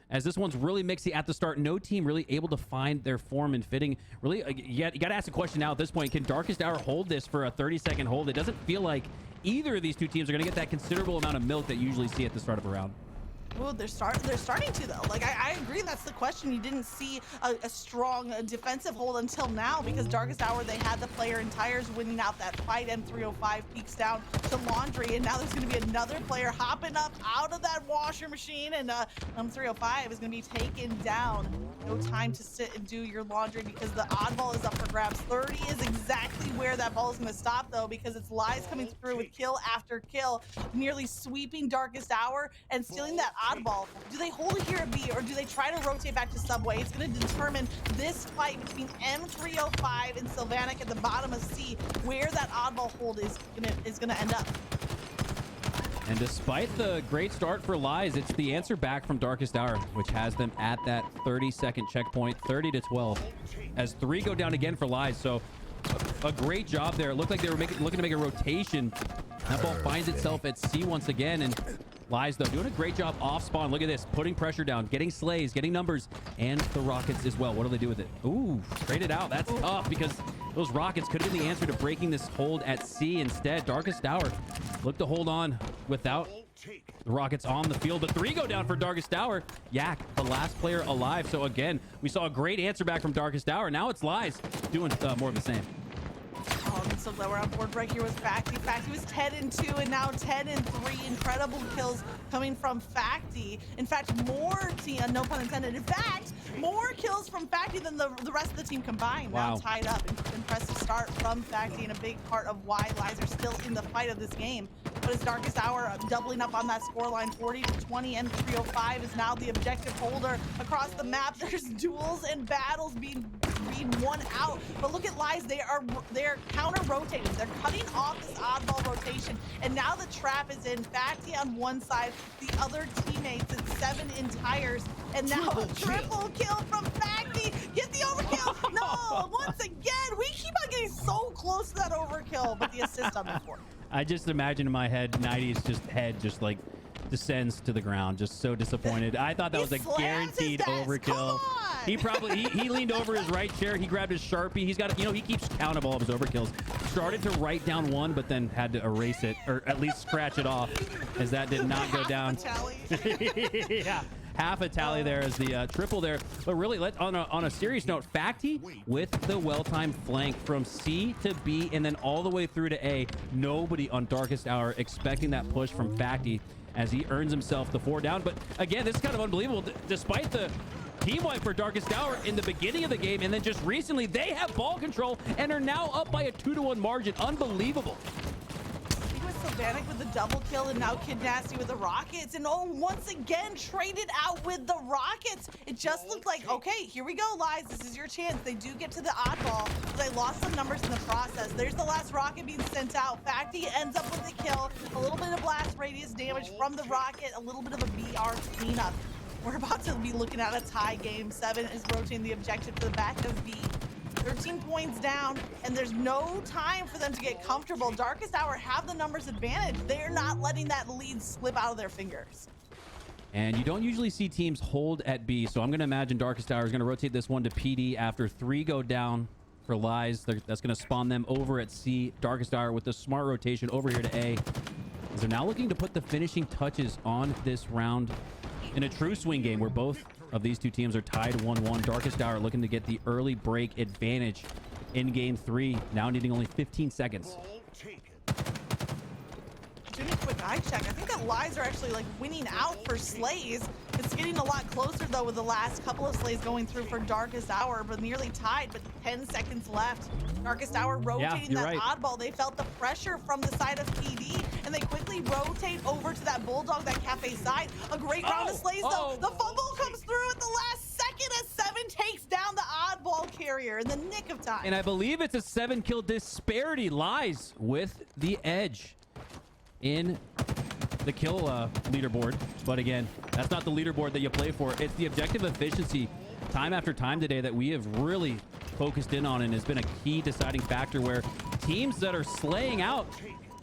as this one's really mixy at the start. No team really able to find their form and fitting. Really, you got to ask the question now at this point, can Darkest Hour hold this for a 30-second hold? It doesn't feel like either of these 2 teams are going to get that considerable amount of milk that you usually see at the start of a round. Well, they're starting to, though. Like, I agree, that's the question. You didn't see a strong defensive hold until now, because Darkest Hour, they had the player in tires winning out that fight. M305 peeks down to Laundry, and now there's going to be another player hopping up out of that washer machine, and M305 is going to be taken down. No time to sit and do your laundry, because the oddball is up for grabs. 30 is exactly where that ball is going to stop, though, because it's Lies coming through with kill after kill, nearly sweeping Darkest Hour and stealing that oddball. Do they hold it here at B, or do they try to rotate back to Subway? It's going to determine this fight between M305 and Sylvanic at the bottom of C, where that oddball hold is gonna end up. And despite the great start for Lies, it's the answer back from Darkest Hour, which has them at that 30-second checkpoint, 30-12, as 3 go down again for Lies. So a great job there. It looked like they were looking to make a rotation. That ball finds itself at C once again, and Lies, though, doing a great job off spawn. Look at this, putting pressure down, getting slays, getting numbers, and the rockets as well. What do they do with it? Ooh, traded out. That's tough because those rockets could have been the answer to breaking this hold at C. Instead, Darkest Hour looked to hold on without the rockets on the field, but 3 go down for Darkest Hour. Yak, the last player alive. So again, we saw a great answer back from Darkest Hour. Now it's Lies doing more of the same. Oh, I'm so glad we're on board right here with Facty. Facty was 10-2 and now 10-3. Incredible kills coming from Facty. In fact, more team, no pun intended. In fact, more kills from Facty than the rest of the team combined. Wow. Now tied up. Impressive start from Facty and a big part of why Lies are still in the fight of this game. But as Darkest Hour doubling up on that scoreline, 40-20, and 305 is now the objective holder across the map. There's duels and battles being won out. But look at Lies, they're counter rotating. They're cutting off this oddball rotation. And now the trap is in. Facty on one side, the other teammates at 7 in tires. And now a triple kill from Facty. Get the overkill. No, once again, we keep on getting so close to that overkill, but the assist on the 4. I just imagine in my head, 90's head just like descends to the ground, just so disappointed. I thought that was a guaranteed overkill. He leaned over his right chair, he grabbed his Sharpie. He's got, he keeps count of all of his overkills. Started to write down one, but then had to erase it, or at least scratch it off, as that did not go down. Yeah. Half a tally there as the triple there. But really, on a serious note, Facty with the well-timed flank from C to B and then all the way through to A. Nobody on Darkest Hour expecting that push from Facty as he earns himself the 4 down. But again, this is kind of unbelievable. Despite the team wipe for Darkest Hour in the beginning of the game, and then just recently, they have ball control and are now up by a 2-1 margin. Unbelievable. Sylvanik with the double kill, and now Kid Nasty with the rockets, and once again traded out with the rockets. It just looked like, okay, here we go, Lies, this is your chance. They do get to the oddball, but they lost some numbers in the process. There's the last rocket being sent out. Facty ends up with the kill, a little bit of blast radius damage from the rocket, a little bit of a BR cleanup. We're about to be looking at a tie game. 7 is rotating the objective to the back of B. 13 points down, and there's no time for them to get comfortable. Darkest Hour have the numbers advantage. They're not letting that lead slip out of their fingers. And you don't usually see teams hold at B, so I'm going to imagine Darkest Hour is going to rotate this one to PD after 3 go down for Lies. That's going to spawn them over at C. Darkest Hour with the smart rotation over here to A. As they're now looking to put the finishing touches on this round in a true swing game where both of these two teams are tied 1-1. Darkest Hour looking to get the early break advantage in game 3, now needing only 15 seconds. Doing a quick eye check. I think that Lies are actually like winning out for slays. It's getting a lot closer though with the last couple of slays going through for Darkest Hour, but nearly tied, but 10 seconds left. Darkest Hour rotating that oddball. They felt the pressure from the side of PD, and they quickly rotate over to that Bulldog, that Cafe side. A great round of slays though. The fumble comes through at the last second as 7 takes down the oddball carrier in the nick of time. And I believe it's a 7-kill disparity. Lies with the edge in the kill leaderboard. But again, that's not the leaderboard that you play for. It's the objective efficiency time after time today that we have really focused in on, and has been a key deciding factor where teams that are slaying out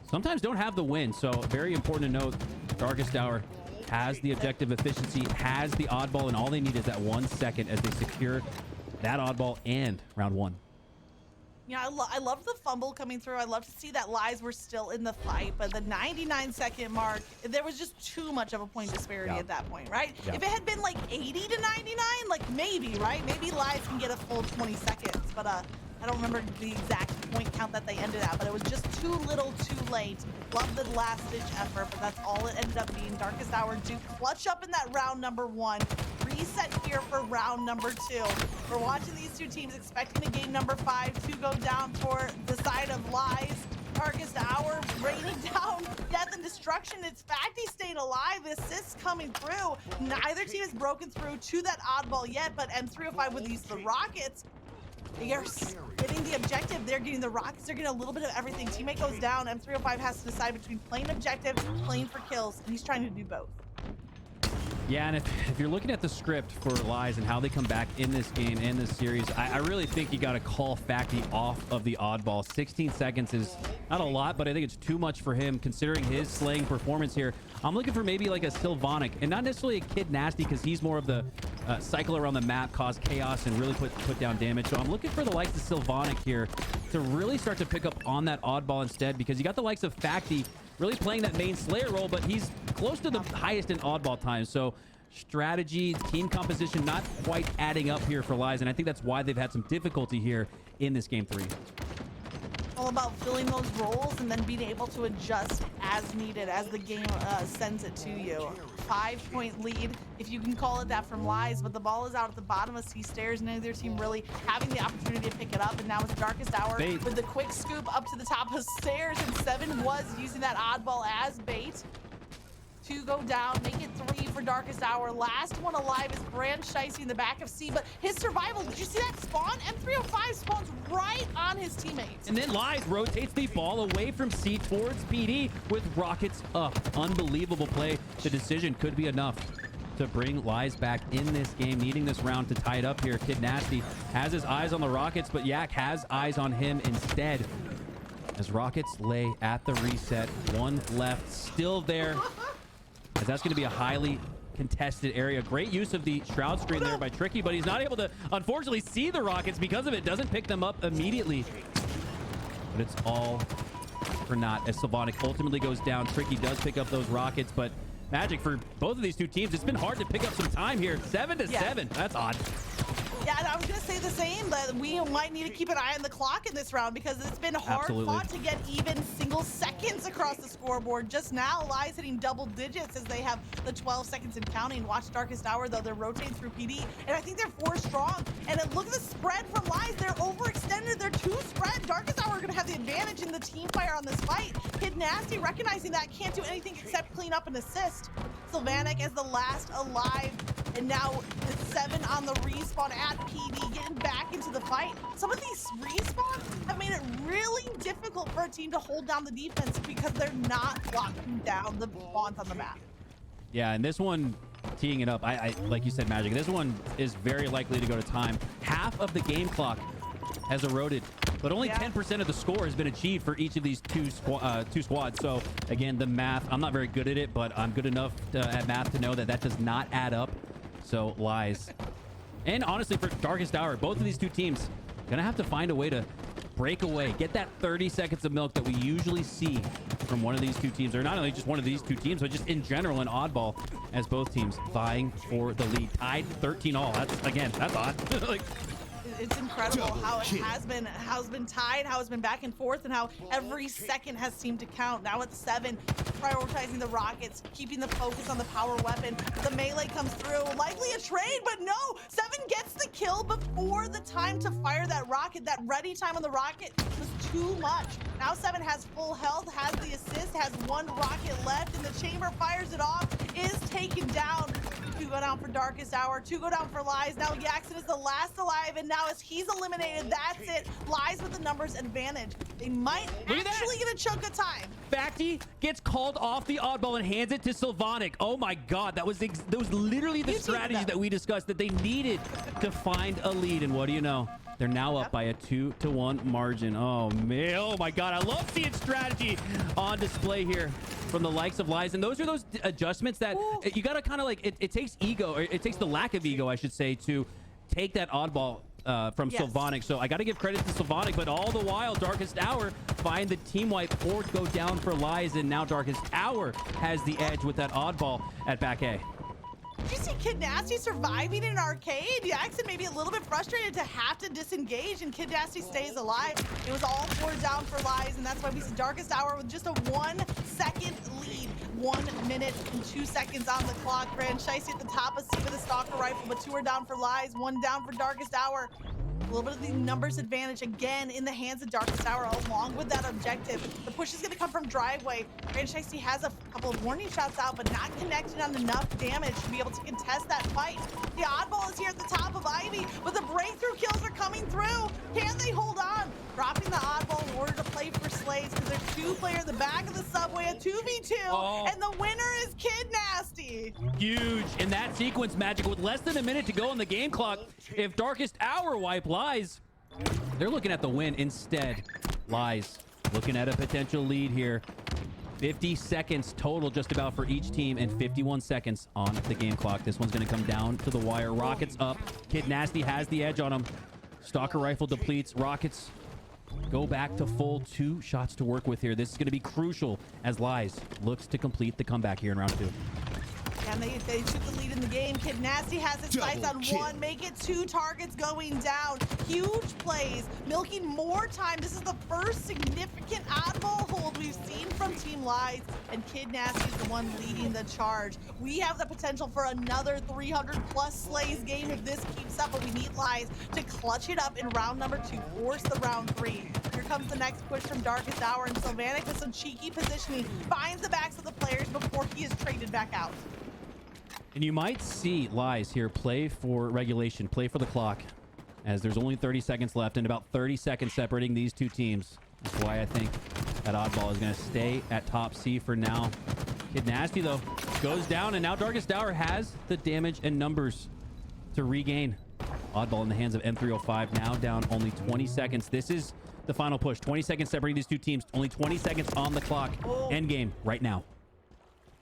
sometimes don't have the win. So very important to note, Darkest Hour has the objective efficiency, has the oddball, and all they need is that 1 second as they secure that oddball and round 1. Yeah, I love the fumble coming through. I love to see that Lies were still in the fight, but the 99-second mark, there was just too much of a point disparity at that point, right? If it had been like 80-99, like maybe, right? Maybe Lies can get a full 20 seconds, but I don't remember the exact point count that they ended at, but it was just too little, too late. Love the last-ditch effort, but that's all it ended up being. Darkest Hour do clutch up in that round number 1. Reset here for round number 2. We're watching these two teams expecting a game number 5 to go down for the side of Lies. Darkest Hour raining down death and destruction. It's Facty staying alive. The assists coming through. Neither team has broken through to that oddball yet, but M305 with these the rockets. You're getting the objective. They're getting the rockets. They're getting a little bit of everything. Teammate goes down. M305 has to decide between playing objective, playing for kills, and he's trying to do both. Yeah, and if you're looking at the script for Lies and how they come back in this game, in this series, I really think you got to call Facty off of the oddball. 16 seconds is not a lot, but I think it's too much for him considering his slaying performance here. I'm looking for maybe like a Sylvanic, and not necessarily a Kid Nasty because he's more of the cycle around the map, cause chaos, and really put down damage. So I'm looking for the likes of Sylvanic here to really start to pick up on that oddball instead, because you got the likes of Facty really playing that main Slayer role, but he's close to the highest in oddball times. So strategy, team composition, not quite adding up here for Lies, and I think that's why they've had some difficulty here in this game 3. All about filling those roles and then being able to adjust as needed as the game sends it to you. 5-point lead, if you can call it that, from Lies, but the ball is out at the bottom of C stairs. Neither team really having the opportunity to pick it up, and now it's Darkest Hour Bait. with the quick scoop up to the top of stairs, and 7 was using that oddball as bait. 2 go down, make it 3 for Darkest Hour. Last one alive is Brand Shicey in the back of C, but his survival, did you see that spawn? M305 spawns right on his teammates. And then Lies rotates the ball away from C towards PD with rockets up. Unbelievable play. The decision could be enough to bring Lies back in this game, needing this round to tie it up here. Kid Nasty has his eyes on the rockets, but Yak has eyes on him instead. As rockets lay at the reset, 1 left, still there. As that's going to be a highly contested area. Great use of the shroud screen there by Tricky, but he's not able to, unfortunately, see the rockets because of it. Doesn't pick them up immediately. But it's all for naught as Sylvanic ultimately goes down. Tricky does pick up those rockets, but Magic, for both of these two teams, it's been hard to pick up some time here. 7-7. That's odd. Yeah, and I was going to say the same, but we might need to keep an eye on the clock in this round because it's been hard fought to get even single seconds across the scoreboard. Just now, Lies hitting double digits as they have the 12 seconds and counting. Watch Darkest Hour, though. They're rotating through PD, and I think they're 4 strong. And look at the spread from Lies. They're overextended. They're 2 spread. Darkest Hour are going to have the advantage in the team fire on this fight. Kid Nasty, recognizing that, can't do anything except clean up and assist. Sylvanic as the last alive, and now it's 7 on the respawn at PD, getting back into the fight. Some of these respawns have made it really difficult for a team to hold down the defense because they're not locking down the spawns on the map. Yeah, and this one, teeing it up, I like you said, Magic, this one is very likely to go to time. Half of the game clock has eroded, but only 10% of the score has been achieved for each of these two squads. So again, the math, I'm not very good at it, but I'm good enough at math to know that that does not add up. So Lies. And honestly, for Darkest Hour, both of these two teams gonna have to find a way to break away, get that 30 seconds of milk that we usually see from one of these two teams, or not only just one of these two teams, but just in general in oddball, as both teams vying for the lead. Tied 13 all. That's odd. Like, it's incredible how it has been tied, how it's been back and forth, and how every second has seemed to count. Now it's 7, prioritizing the rockets, keeping the focus on the power weapon. The melee comes through, likely a trade, but no, 7 gets the kill before the time to fire that rocket. That ready time on the rocket was too much. Now 7 has full health, has the assist, has 1 rocket left, and the chamber fires it off, is taken down. 2 go down for Darkest Hour, 2 go down for Lies. Now Jackson is the last alive, and now as he's eliminated, that's it. Lies with the numbers advantage. They might actually get a chunk of time. Facty gets called off the oddball and hands it to Sylvanic. Oh my god, that was literally the strategy that we discussed, that they needed to find a lead. And what do you know? They're now up by a 2-1 margin. Oh man, oh my god, I love seeing strategy on display here from the likes of Lies. And those are those adjustments that you gotta kind of like, it takes ego, or it takes the lack of ego, I should say, to take that oddball from Sylvanic. So I got to give credit to Sylvanic, but all the while, Darkest Hour find the team wipe or go down for Lies, and now Darkest Hour has the edge with that oddball at back A. Did you see Kid Nasty surviving in arcade? Jackson may be a little bit frustrated to have to disengage, and Kid Nasty stays alive. It was all 4 down for Lies, and that's why we see Darkest Hour with just a 1-second lead. 1 minute and 2 seconds on the clock. Brand Shicey at the top of C with a stalker rifle, but 2 are down for Lies, 1 down for Darkest Hour. little bit of the numbers advantage again in the hands of Darkest Hour along with that objective. The push is going to come from driveway. Grand Shiesty has a couple of warning shots out, but not connected on enough damage to be able to contest that fight. The oddball is here at the top of Ivy, but the breakthrough kills are coming through. Can they hold on? Dropping the oddball in order to play for Slays because there's two players in the back of the subway, a 2v2, and the winner is Kid Nasty. Huge in that sequence, Magic, with less than a minute to go on the game clock. If Darkest Hour wipe Lies, they're looking at the win instead. Lies looking at a potential lead here. 50 seconds total just about for each team and 51 seconds on the game clock. This one's going to come down to the wire. Rockets up. Kid Nasty has the edge on him. Stalker rifle depletes. Rockets go back to full. 2 shots to work with here. This is going to be crucial as Lies looks to complete the comeback here in round 2. And they took the lead in the game. Kid Nasty has his sights on one. Make it 2 targets going down. Huge plays, milking more time. This is the first significant oddball hold we've seen from Team Lies, and Kid Nasty is the one leading the charge. We have the potential for another 300+ Slays game if this keeps up, but we need Lies to clutch it up in round number 2, force the round 3. Here comes the next push from Darkest Hour, and Sylvanik with some cheeky positioning finds the backs of the players before he is traded back out. And you might see Lies here play for regulation, play for the clock, as there's only 30 seconds left and about 30 seconds separating these two teams. That's why I think that oddball is going to stay at top C for now. Kid Nasty, though, goes down, and now Darkest Hour has the damage and numbers to regain. Oddball in the hands of M305, now down only 20 seconds. This is the final push. 20 seconds separating these two teams. Only 20 seconds on the clock. End game right now.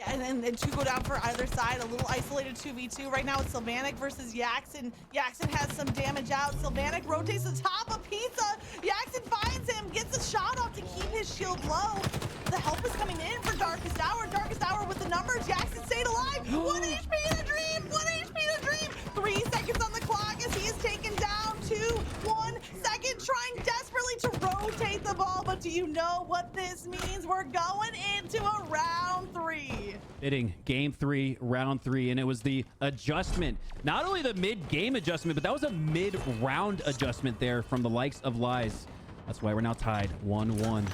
And 2 go down for either side. A little isolated 2v2 right now. It's Sylvanik versus Yaxon. Yaxon has some damage out. Sylvanik rotates the top of Pizza. Yaxon finds him, gets a shot off to keep his shield low. The help is coming in for Darkest Hour. Darkest Hour with the numbers. Yaxon stayed alive. 1 HP in a dream. 1 HP in a dream. 3 seconds on the clock as he is taken down. 2, 1 second, trying desperately to rotate the ball. But do you know what this means? We're going into a round 3. Hitting game 3, round 3, and it was the adjustment, not only the mid-game adjustment, but that was a mid-round adjustment there from the likes of Lies. That's why we're now tied 1-1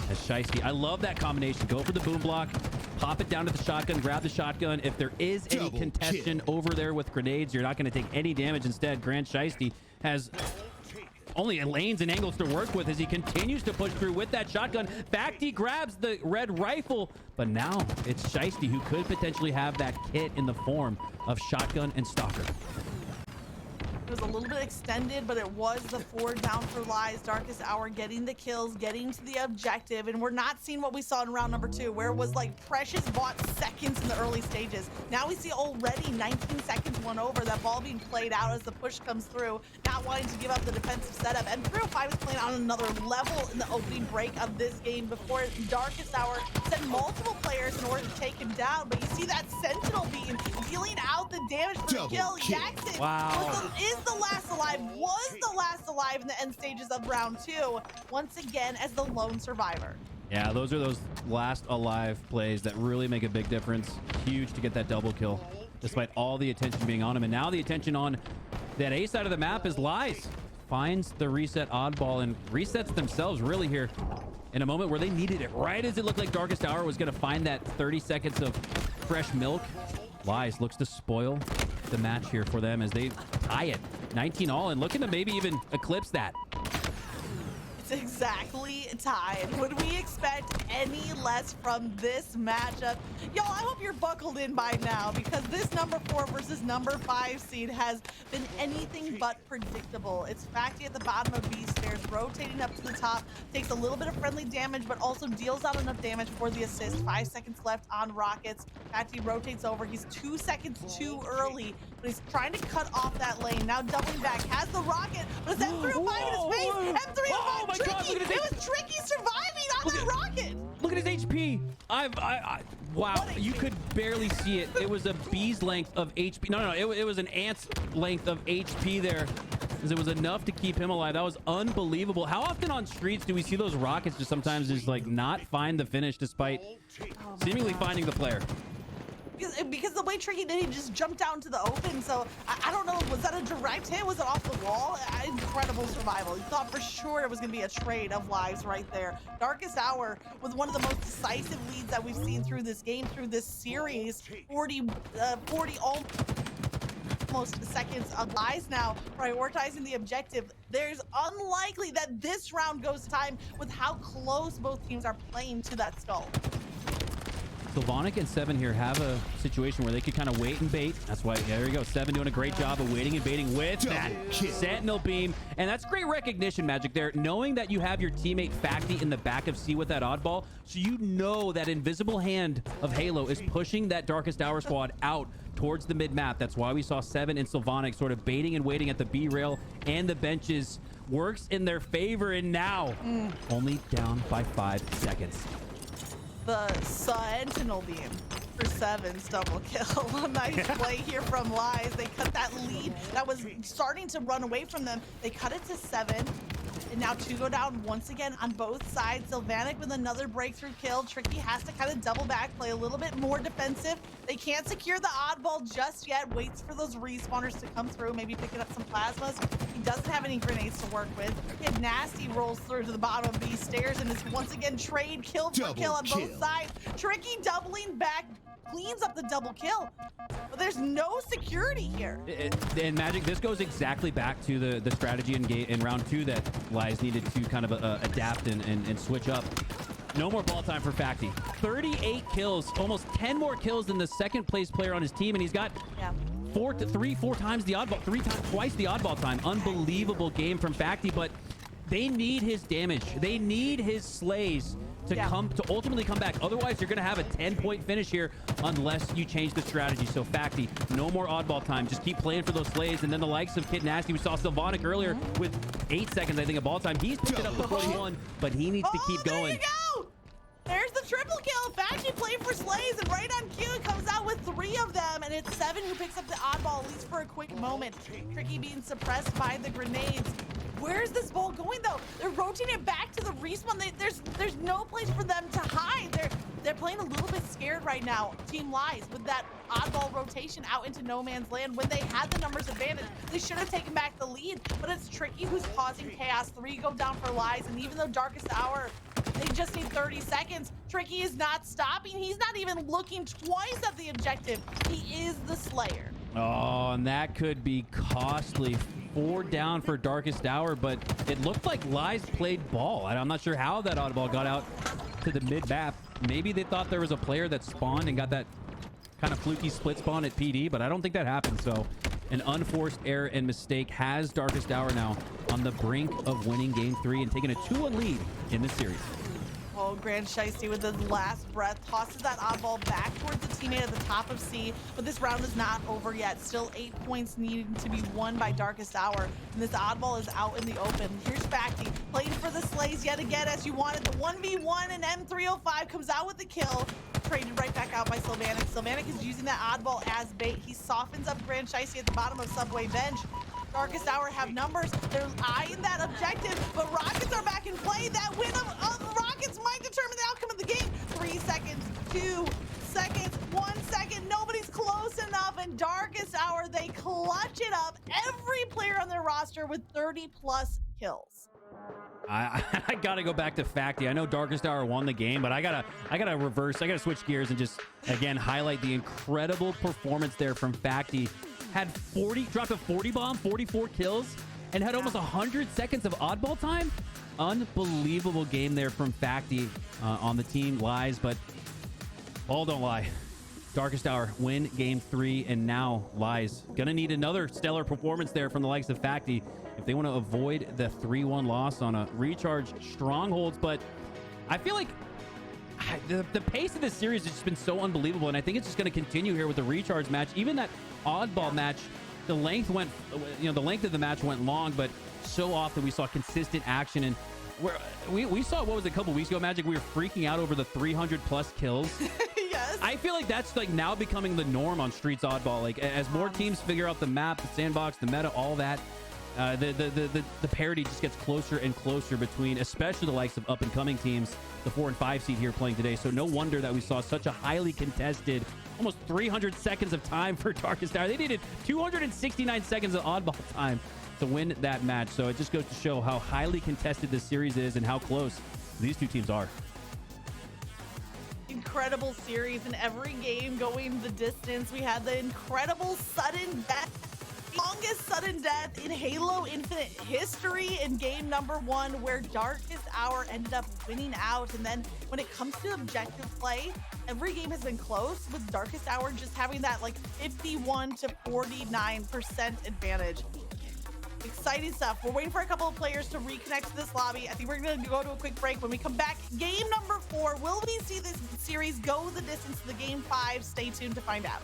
as Shiesty. I love that combination. Go for the boom block, pop it down to the shotgun, grab the shotgun. If there is any contention over there with grenades, you're not going to take any damage. Instead, Grand Shiesty has only lanes and angles to work with as he continues to push through with that shotgun. Bacti grabs the red rifle, but now it's Shiesty who could potentially have that kit in the form of shotgun and stalker. It was a little bit extended, but it was the 4 down for Lies. Darkest Hour getting the kills, getting to the objective, and we're not seeing what we saw in round number 2, where it was like precious bought seconds in the early stages. Now we see already 19 seconds won over, that ball being played out as the push comes through, not wanting to give up the defensive setup. And 305 is playing on another level in the opening break of this game before Darkest Hour sent multiple players in order to take him down. But you see that Sentinel beam dealing out the damage for the kill. Jackson is the last alive, was the last alive in the end stages of round 2, once again as the lone survivor. Yeah, those are those last alive plays that really make a big difference. Huge to get that double kill, despite all the attention being on him. And now the attention on that A side of the map is Lies. Finds the reset oddball and resets themselves really here in a moment where they needed it. Right as it looked like Darkest Hour was going to find that 30 seconds of fresh milk, Lies looks to spoil the match here for them as they tie it 19 all and looking to maybe even eclipse that. It's exactly tied. Would we expect any less from this matchup? Y'all, I hope you're buckled in by now, because this number 4 versus number 5 seed has been anything but predictable. It's Facty at the bottom of B stairs, rotating up to the top, takes a little bit of friendly damage, but also deals out enough damage for the assist. 5 seconds left on Rockets. Facty rotates over. He's 2 seconds too early, but he's trying to cut off that lane. Now doubling back, has the rocket, but it's M305 in his face. M305 tricky. It was tricky surviving on that rocket. Look at his HP. Wow, you could barely see it. It was a bee's length of HP. No, it was an ant's length of HP there, because it was enough to keep him alive. That was unbelievable. How often on streets do we see those rockets just sometimes just like not find the finish despite seemingly finding the player? Because because the way Tricky did, he just jumped down to the open. So I don't know, was that a direct hit? Was it off the wall? Incredible survival. He thought for sure it was going to be a trade of lives right there. Darkest Hour was one of the most decisive leads that we've seen through this game, through this series. 40 almost seconds of lies now, prioritizing the objective. There's unlikely that this round goes to time with how close both teams are playing to that stall. Sylvanic and Seven here have a situation where they could kind of wait and bait. That's why, there you go. Seven doing a great job of waiting and baiting with that Sentinel beam. And that's great recognition, Magic, there. Knowing that you have your teammate Facti in the back of C with that oddball, so you know that invisible hand of Halo is pushing that Darkest Hour squad out towards the mid-map. That's why we saw Seven and Sylvanic sort of baiting and waiting at the B rail and the benches. Works in their favor, and now only down by 5 seconds. The Sentinel beam for Seven's double kill. A nice play here from Lies. They cut that lead that was starting to run away from them. They cut it to 7. And now 2 go down once again on both sides. Sylvanic with another breakthrough kill. Tricky has to kind of double back, play a little bit more defensive. They can't secure the oddball just yet. Waits for those respawners to come through, maybe picking up some plasmas. He doesn't have any grenades to work with. Kid Nasty rolls through to the bottom of these stairs and is once again trade kill for kill on both sides. Tricky doubling back, cleans up the double kill. But there's no security here. And Magic, this goes exactly back to the strategy in round 2 that Lies needed to kind of adapt and switch up. No more ball time for Facti. 38 kills, almost 10 more kills than the second place player on his team, and he's got four times the oddball, twice the oddball time. Unbelievable game from Facti, but they need his damage. They need his slays to ultimately come back. Otherwise, you're going to have a 10-point finish here unless you change the strategy. So Facti, no more oddball time. Just keep playing for those slays. And then the likes of Kid Nasty, we saw Sylvanic earlier with 8 seconds, I think, of ball time. He's picked it up to 41, but he needs to keep going. There you go! There's the triple kill. Facti playing for slays, and right on cue, it comes out with 3 of them, and it's 7 who picks up the oddball, at least for a quick moment. Tricky being suppressed by the grenades. Where's this ball going, though? They're rotating it back to the respawn. There's no place for them to hide. They're playing a little bit scared right now. Team Lies with that oddball rotation out into no man's land. When they had the numbers advantage, they should have taken back the lead. But it's Tricky who's causing chaos. 3 go down for Lies, and even though Darkest Hour, they just need 30 seconds. Tricky is not stopping. He's not even looking twice at the objective. He is the Slayer. Oh, and that could be costly. 4 down for Darkest Hour, but it looked like Lies played ball. I'm not sure how that oddball got out to the mid-map. Maybe they thought there was a player that spawned and got that kind of fluky split spawn at PD, but I don't think that happened. So an unforced error and mistake has Darkest Hour now on the brink of winning game 3 and taking a 2-1 lead in this series. Oh, Grand Shiesty with his last breath tosses that oddball back towards the teammate at the top of C, but this round is not over yet. Still 8 points needing to be won by Darkest Hour, and this oddball is out in the open. Here's Facti playing for the slays yet again as you wanted. The 1v1, and M305 comes out with the kill. Traded right back out by Sylvanic. Sylvanic is using that oddball as bait. He softens up Grand Shiesty at the bottom of Subway bench. Darkest Hour have numbers. They're eyeing that objective, but Rockets are back in play. That win of Rockets might determine the outcome of the game. 3 seconds, 2 seconds, 1 second. Nobody's close enough, and Darkest Hour, they clutch it up. Every player on their roster with 30-plus kills. I gotta go back to Facti. I know Darkest Hour won the game, but I gotta reverse. I gotta switch gears and just again highlight the incredible performance there from Facti. Had dropped a 40 bomb, 44 kills, and had almost 100 seconds of oddball time. Unbelievable game there from Facti on the team Lies, but all don't lie. Darkest Hour win game 3, and now Lies gonna need another stellar performance there from the likes of Facti if they want to avoid the 3-1 loss on a recharge strongholds. But I feel like the pace of this series has just been so unbelievable, and I think it's just going to continue here with the recharge match. Even that oddball match, the length of the match went long, but so often we saw consistent action. And we saw, what was it, a couple weeks ago, Magic, we were freaking out over the 300+ kills. Yes. I feel like that's like now becoming the norm on Streets Oddball. Like as more teams figure out the map, the sandbox, the meta, all that, the parity just gets closer and closer between, especially the likes of up-and-coming teams, the 4 and 5 seed here playing today. So no wonder that we saw such a highly contested, almost 300 seconds of time for Darkest Hour. They needed 269 seconds of oddball time to win that match. So it just goes to show how highly contested this series is and how close these two teams are. Incredible series in every game going the distance. We had the incredible sudden death, longest sudden death in Halo Infinite history in game number 1, where Darkest Hour ended up winning out. And then when it comes to objective play, every game has been close, with Darkest Hour just having that like 51 to 49% advantage. Exciting stuff. We're waiting for a couple of players to reconnect to this lobby. I think we're going to go to a quick break. When we come back, game number 4. Will we see this series go the distance to the game 5? Stay tuned to find out.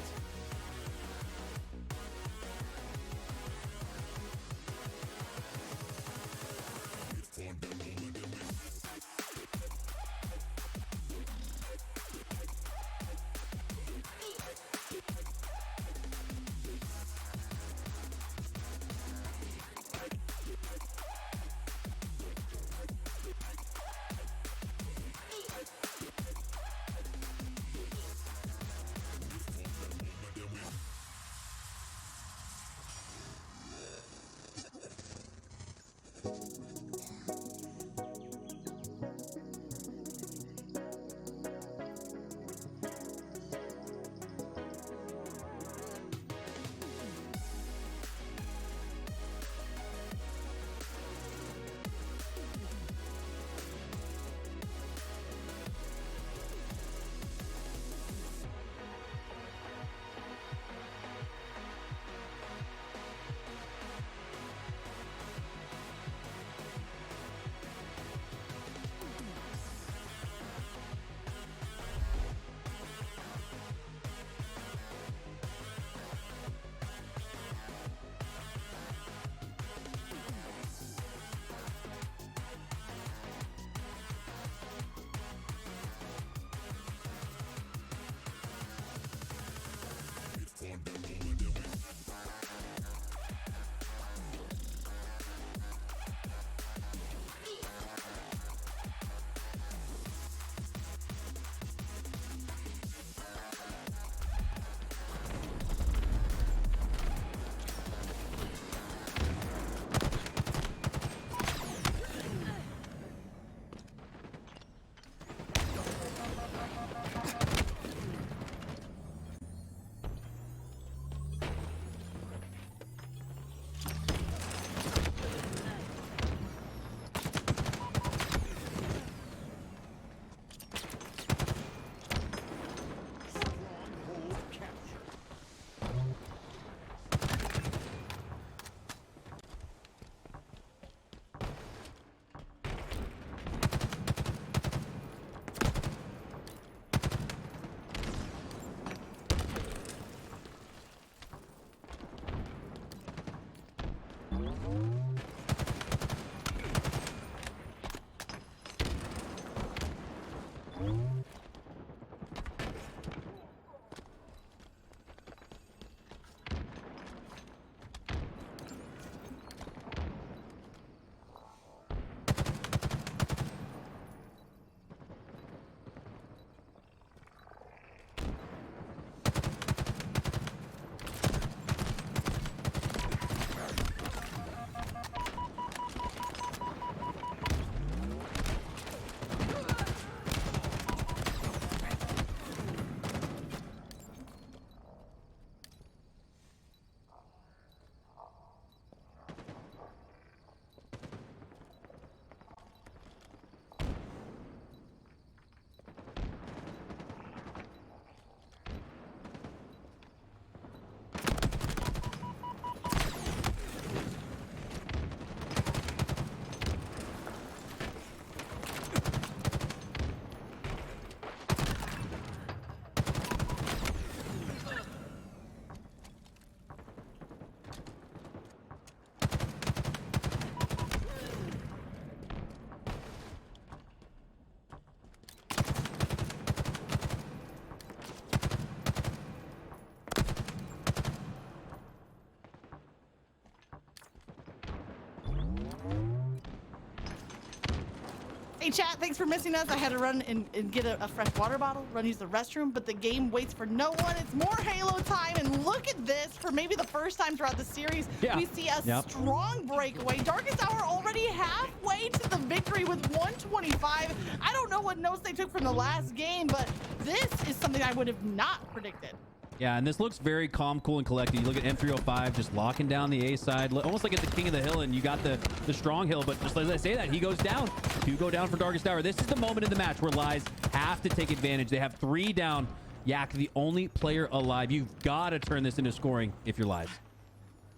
Hey chat, thanks for missing us. I had to run and get a fresh water bottle, use the restroom, but the game waits for no one. It's more Halo time, and look at this. For maybe the first time throughout the series, we see a strong breakaway. Darkest Hour already halfway to the victory with 125. I don't know what notes they took from the last game, but this is something I would have not predicted. Yeah, and this looks very calm, cool, and collected. You look at M305 just locking down the A side, almost like at the king of the hill, and you got the strong hill, but just as I say that, he goes down. 2 go down for Darkest Hour. This is the moment in the match where Lies have to take advantage. They have 3 down. Yak, the only player alive. You've got to turn this into scoring if you're Lies.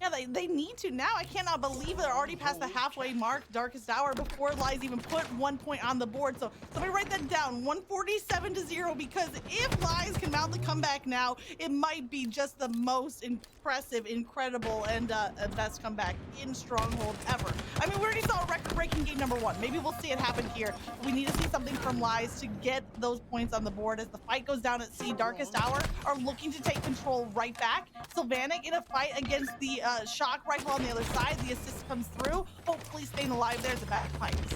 Yeah, they need to now. I cannot believe they're already past the halfway mark, Darkest Hour, before Lies even put 1 point on the board. So somebody write that down, 147-0, because if Lies can mount the comeback now, it might be just the most impressive, incredible, and best comeback in Stronghold ever. I mean, we already saw a record-breaking game number 1. Maybe we'll see it happen here. We need to see something from Lies to get those points on the board. As the fight goes down at C, Darkest Hour are looking to take control right back. Sylvanic in a fight against the shock rifle on the other side. The assist comes through, hopefully staying alive there as the back fights.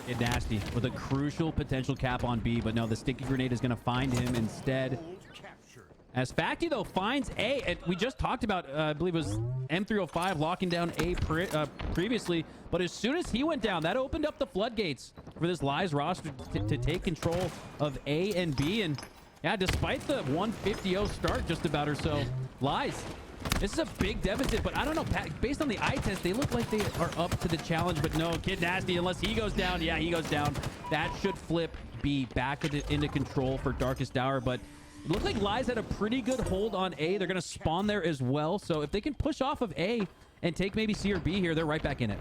Get nasty with a crucial potential cap on B, but no, the sticky grenade is going to find him instead. As Facty, though, finds A, and we just talked about, I believe it was M305 locking down A previously, but as soon as he went down, that opened up the floodgates for this Lies roster to take control of A and B. And yeah, despite the 150-0 start just about or so, Lies, this is a big deficit, but I don't know, based on the eye test, they look like they are up to the challenge, but no, Kid Nasty, unless he goes down, yeah, he goes down. That should flip B back into control for Darkest Hour, but it looked like Lies had a pretty good hold on A. They're going to spawn there as well, so if they can push off of A and take maybe C or B here, they're right back in it.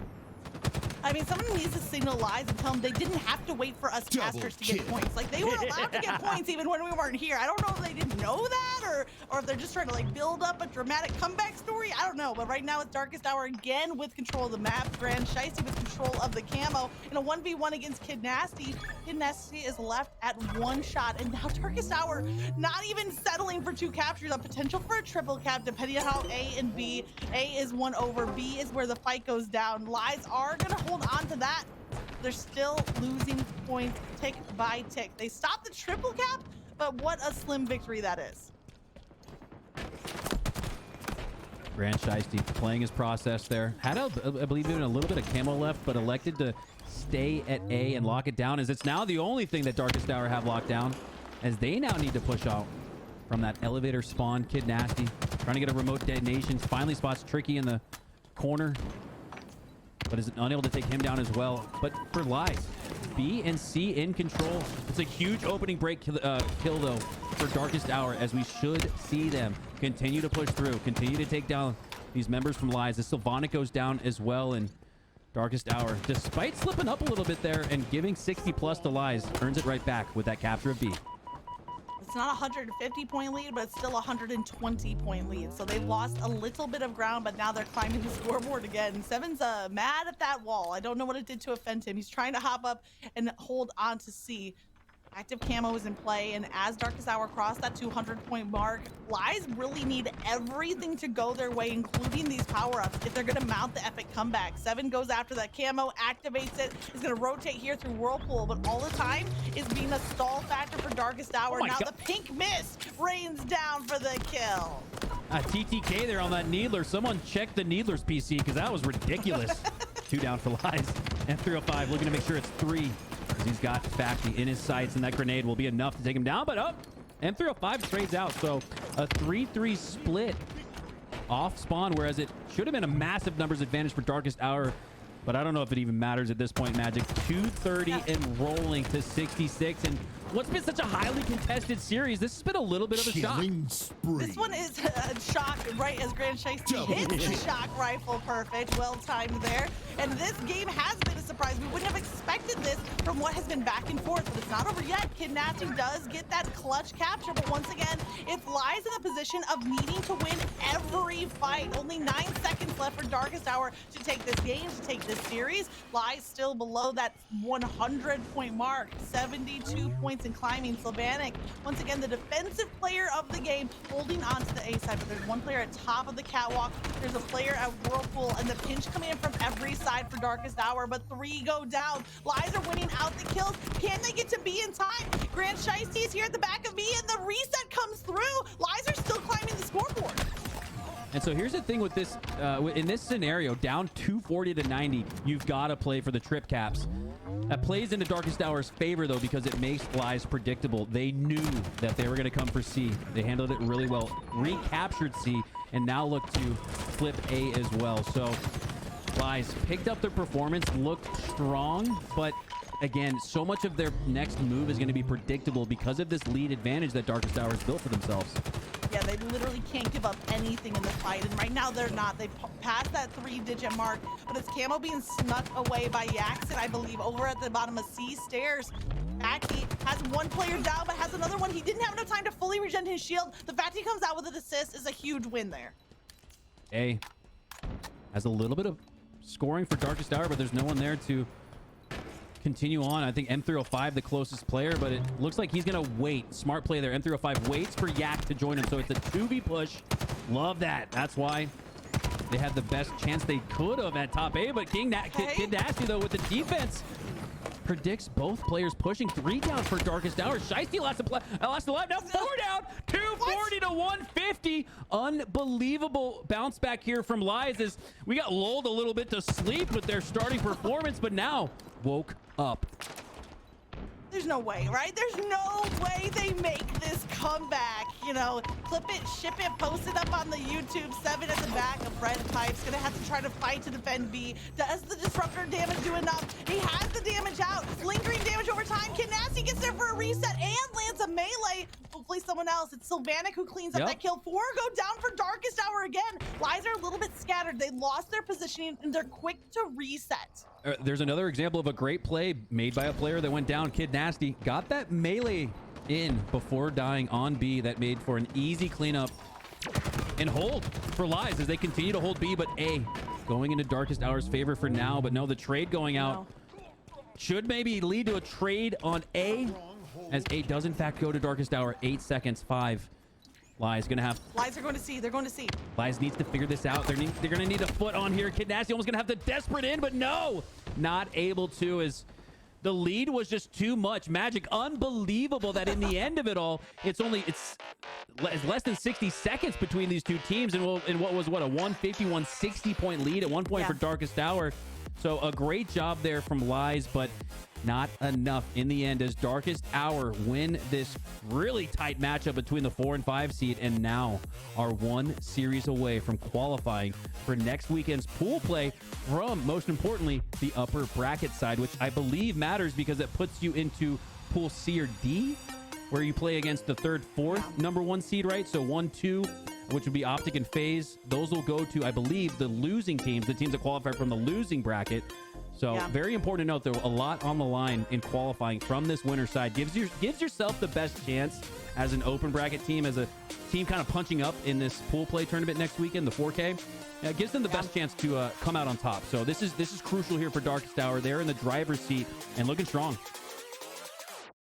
I mean, someone needs to signal Lies and tell them they didn't have to wait for us casters to get points. Like, they were allowed to get points even when we weren't here. I don't know if they didn't know that or if they're just trying to, like, build up a dramatic comeback story. I don't know. But right now, it's Darkest Hour again with control of the map. Grand Shiesty with control of the camo. In a 1v1 against Kid Nasty, Kid Nasty is left at 1 shot. And now Darkest Hour not even settling for 2 captures. A potential for a triple cap, depending on how A and B. A is 1 over. B is where the fight goes down. Lies are going to hold on to that. They're still losing points tick by tick. They stopped the triple cap, but what a slim victory that is. Grand Shiesty playing his process there. Had, I believe, even a little bit of camo left, but elected to stay at A and lock it down, as it's now the only thing that Darkest Hour have locked down, as they now need to push out from that elevator spawn. Kid Nasty trying to get a remote detonation. Finally spots Tricky in the corner, but is unable to take him down as well. But for Lies, B and C in control. It's a huge opening break kill though for Darkest Hour, as we should see them continue to push through, continue to take down these members from Lies. The Sylvanic goes down as well, and Darkest Hour, despite slipping up a little bit there and giving 60 plus to Lies, earns it right back with that capture of B. It's not a 150-point lead, but it's still a 120-point lead. So they've lost a little bit of ground, but now they're climbing the scoreboard again. Seven's mad at that wall. I don't know what it did to offend him. He's trying to hop up and hold on to C. Active camo is in play, and as Darkest Hour crossed that 200-point mark, Lies really need everything to go their way, including these power-ups, if they're going to mount the epic comeback. Seven goes after that camo, activates it, is going to rotate here through Whirlpool, but all the time is being a stall factor for Darkest Hour. Now the pink mist rains down for the kill. TTK there on that Needler. Someone check the Needler's PC, because that was ridiculous. 2 down for Lies. M305 looking to make sure it's 3. He's got Facty in his sights, and that grenade will be enough to take him down. But M305 trades out, so a 3-3 split off spawn, whereas it should have been a massive numbers advantage for Darkest Hour. But I don't know if it even matters at this point, Magic. 230 and rolling to 66. And what's been such a highly contested series, this has been a little bit of a shock. This one is a shock, right as Grand Shiesty hits the shock rifle. Perfect, well timed there. And this game has been a surprise. We wouldn't have expected this from what has been back and forth, but it's not over yet. Kid Nasty does get that clutch capture, but once again, it Lies in a position of needing to win every fight. Only 9 seconds left for Darkest Hour to take this game, to take this series. Lies still below that 100-point mark, 72 points points and climbing. Sylvanic, once again, the defensive player of the game, holding on to the A side, but there's one player at top of the catwalk. There's a player at Whirlpool, and the pinch coming in from every side for Darkest Hour, but 3 go down. Lies are winning out the kills. Can they get to B in time? Grant Shiesty is here at the back of B, and the reset comes through. Lies are still climbing the scoreboard. And so here's the thing with this, in this scenario, down 240 to 90, you've got to play for the trip caps. That plays into Darkest Hour's favor, though, because it makes Lies predictable. They knew that they were going to come for C. They handled it really well, recaptured C, and now look to flip A as well. So Lies picked up their performance, looked strong, but again, so much of their next move is going to be predictable because of this lead advantage that Darkest Hour has built for themselves. Yeah, they literally can't give up anything in the fight, and right now they're not. They passed that 3-digit mark, but it's Camo being snuck away by Yaxon, I believe, over at the bottom of C stairs. Aki has one player down, but has another one. He didn't have enough time to fully regen his shield. The fact he comes out with an assist is a huge win there. A has a little bit of scoring for Darkest Hour, but there's no one there to continue on. I think M305 the closest player, but it looks like he's gonna wait. Smart play there. M305 waits for Yak to join him, so it's a 2v push. Love that. That's why they had the best chance they could have at top A, but Kid Nasty, though, with the defense, predicts both players pushing. 3 down for Darkest Hour. Shiesty lost alive. Now 4 down. 240 to 150. Unbelievable bounce back here from Lies as we got lulled a little bit to sleep with their starting performance, but now woke up. There's no way, right? There's no way they make this comeback. You know, clip it, ship it, post it up on the YouTube. 7 at the back of Red Pipe's gonna have to try to fight to defend B. Does the disruptor damage do enough? He has the damage out. Lingering damage over time. Kid Nasty gets there for a reset and lands a melee. Hopefully someone else. It's Sylvanic who cleans up that kill. 4 go down for Darkest Hour again. Lies are a little bit scattered. They lost their positioning and they're quick to reset. There's another example of a great play made by a player that went down. Kid Nasty got that melee in before dying on B. That made for an easy cleanup and hold for Lies as they continue to hold B, but A going into Darkest Hour's favor for now. But no, the trade going out should maybe lead to a trade on A, as A does in fact go to Darkest Hour. 8 seconds, 5. Lies gonna have. Lies are going to see. They're going to see. Lies needs to figure this out. They're gonna need a foot on here. Kid Nasty almost gonna have the desperate in, but no, not able to, as the lead was just too much. Magic, unbelievable that in the end of it all, it's less than 60 seconds between these two teams, and what was a 150, 160 point lead at one point for Darkest Hour. So a great job there from Lies, but not enough in the end as Darkest Hour win this really tight matchup between the 4 and 5 seed, and now are 1 series away from qualifying for next weekend's pool play from, most importantly, the upper bracket side, which I believe matters because it puts you into pool C or D, where you play against the 3rd, 4th number 1 seed, right? So 1, 2, which would be Optic and FaZe. Those will go to, I believe, the losing teams, the teams that qualify from the losing bracket. So very important to note, though, a lot on the line in qualifying from this winner side. Gives yourself the best chance as an open bracket team, as a team kind of punching up in this pool play tournament next weekend, the 4K. It gives them the best chance to come out on top. So this is crucial here for Darkest Hour. They're in the driver's seat and looking strong.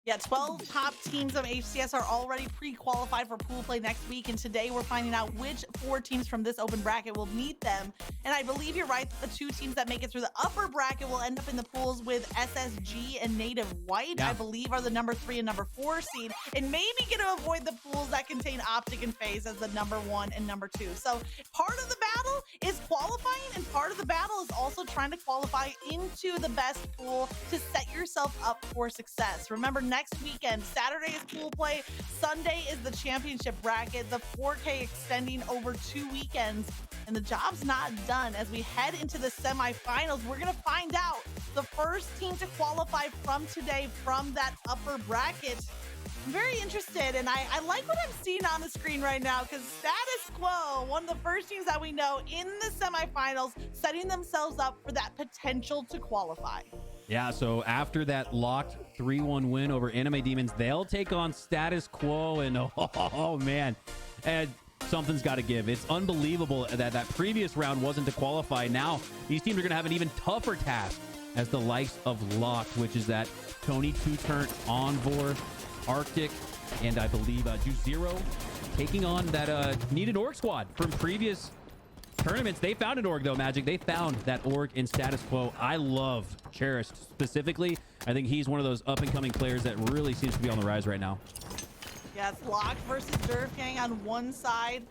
Yeah, 12 top teams of HCS are already pre-qualified for pool play next week, and today we're finding out which 4 teams from this open bracket will meet them. And I believe you're right, the 2 teams that make it through the upper bracket will end up in the pools with SSG and Native White, I believe, are the number 3 and number 4 seed, and maybe get to avoid the pools that contain Optic and FaZe as the number 1 and number 2. So part of the battle is qualifying, and part of the battle is also trying to qualify into the best pool to set yourself up for success. Remember, next weekend, Saturday is pool play, Sunday is the championship bracket, the 4K extending over 2 weekends, and the job's not done. As we head into the semifinals, we're going to find out the first team to qualify from today from that upper bracket. I'm very interested, and I like what I'm seeing on the screen right now, because Status Quo, one of the first teams that we know in the semifinals, setting themselves up for that potential to qualify. Yeah, so after that locked 3-1 win over Anime Demons, they'll take on Status Quo, and oh man, and something's got to give. It's unbelievable that that previous round wasn't to qualify. Now these teams are going to have an even tougher task as the likes of Locked, which is that Tony 2-turn Envor, Arctic, and I believe Ju0 taking on that needed org squad from previous tournaments. They found an org though, Magic. They found that org in status quo. I love Cherished specifically. I think he's one of those up and coming players that really seems to be on the rise right now. Yeah, it's Locked versus Durfgang on one side,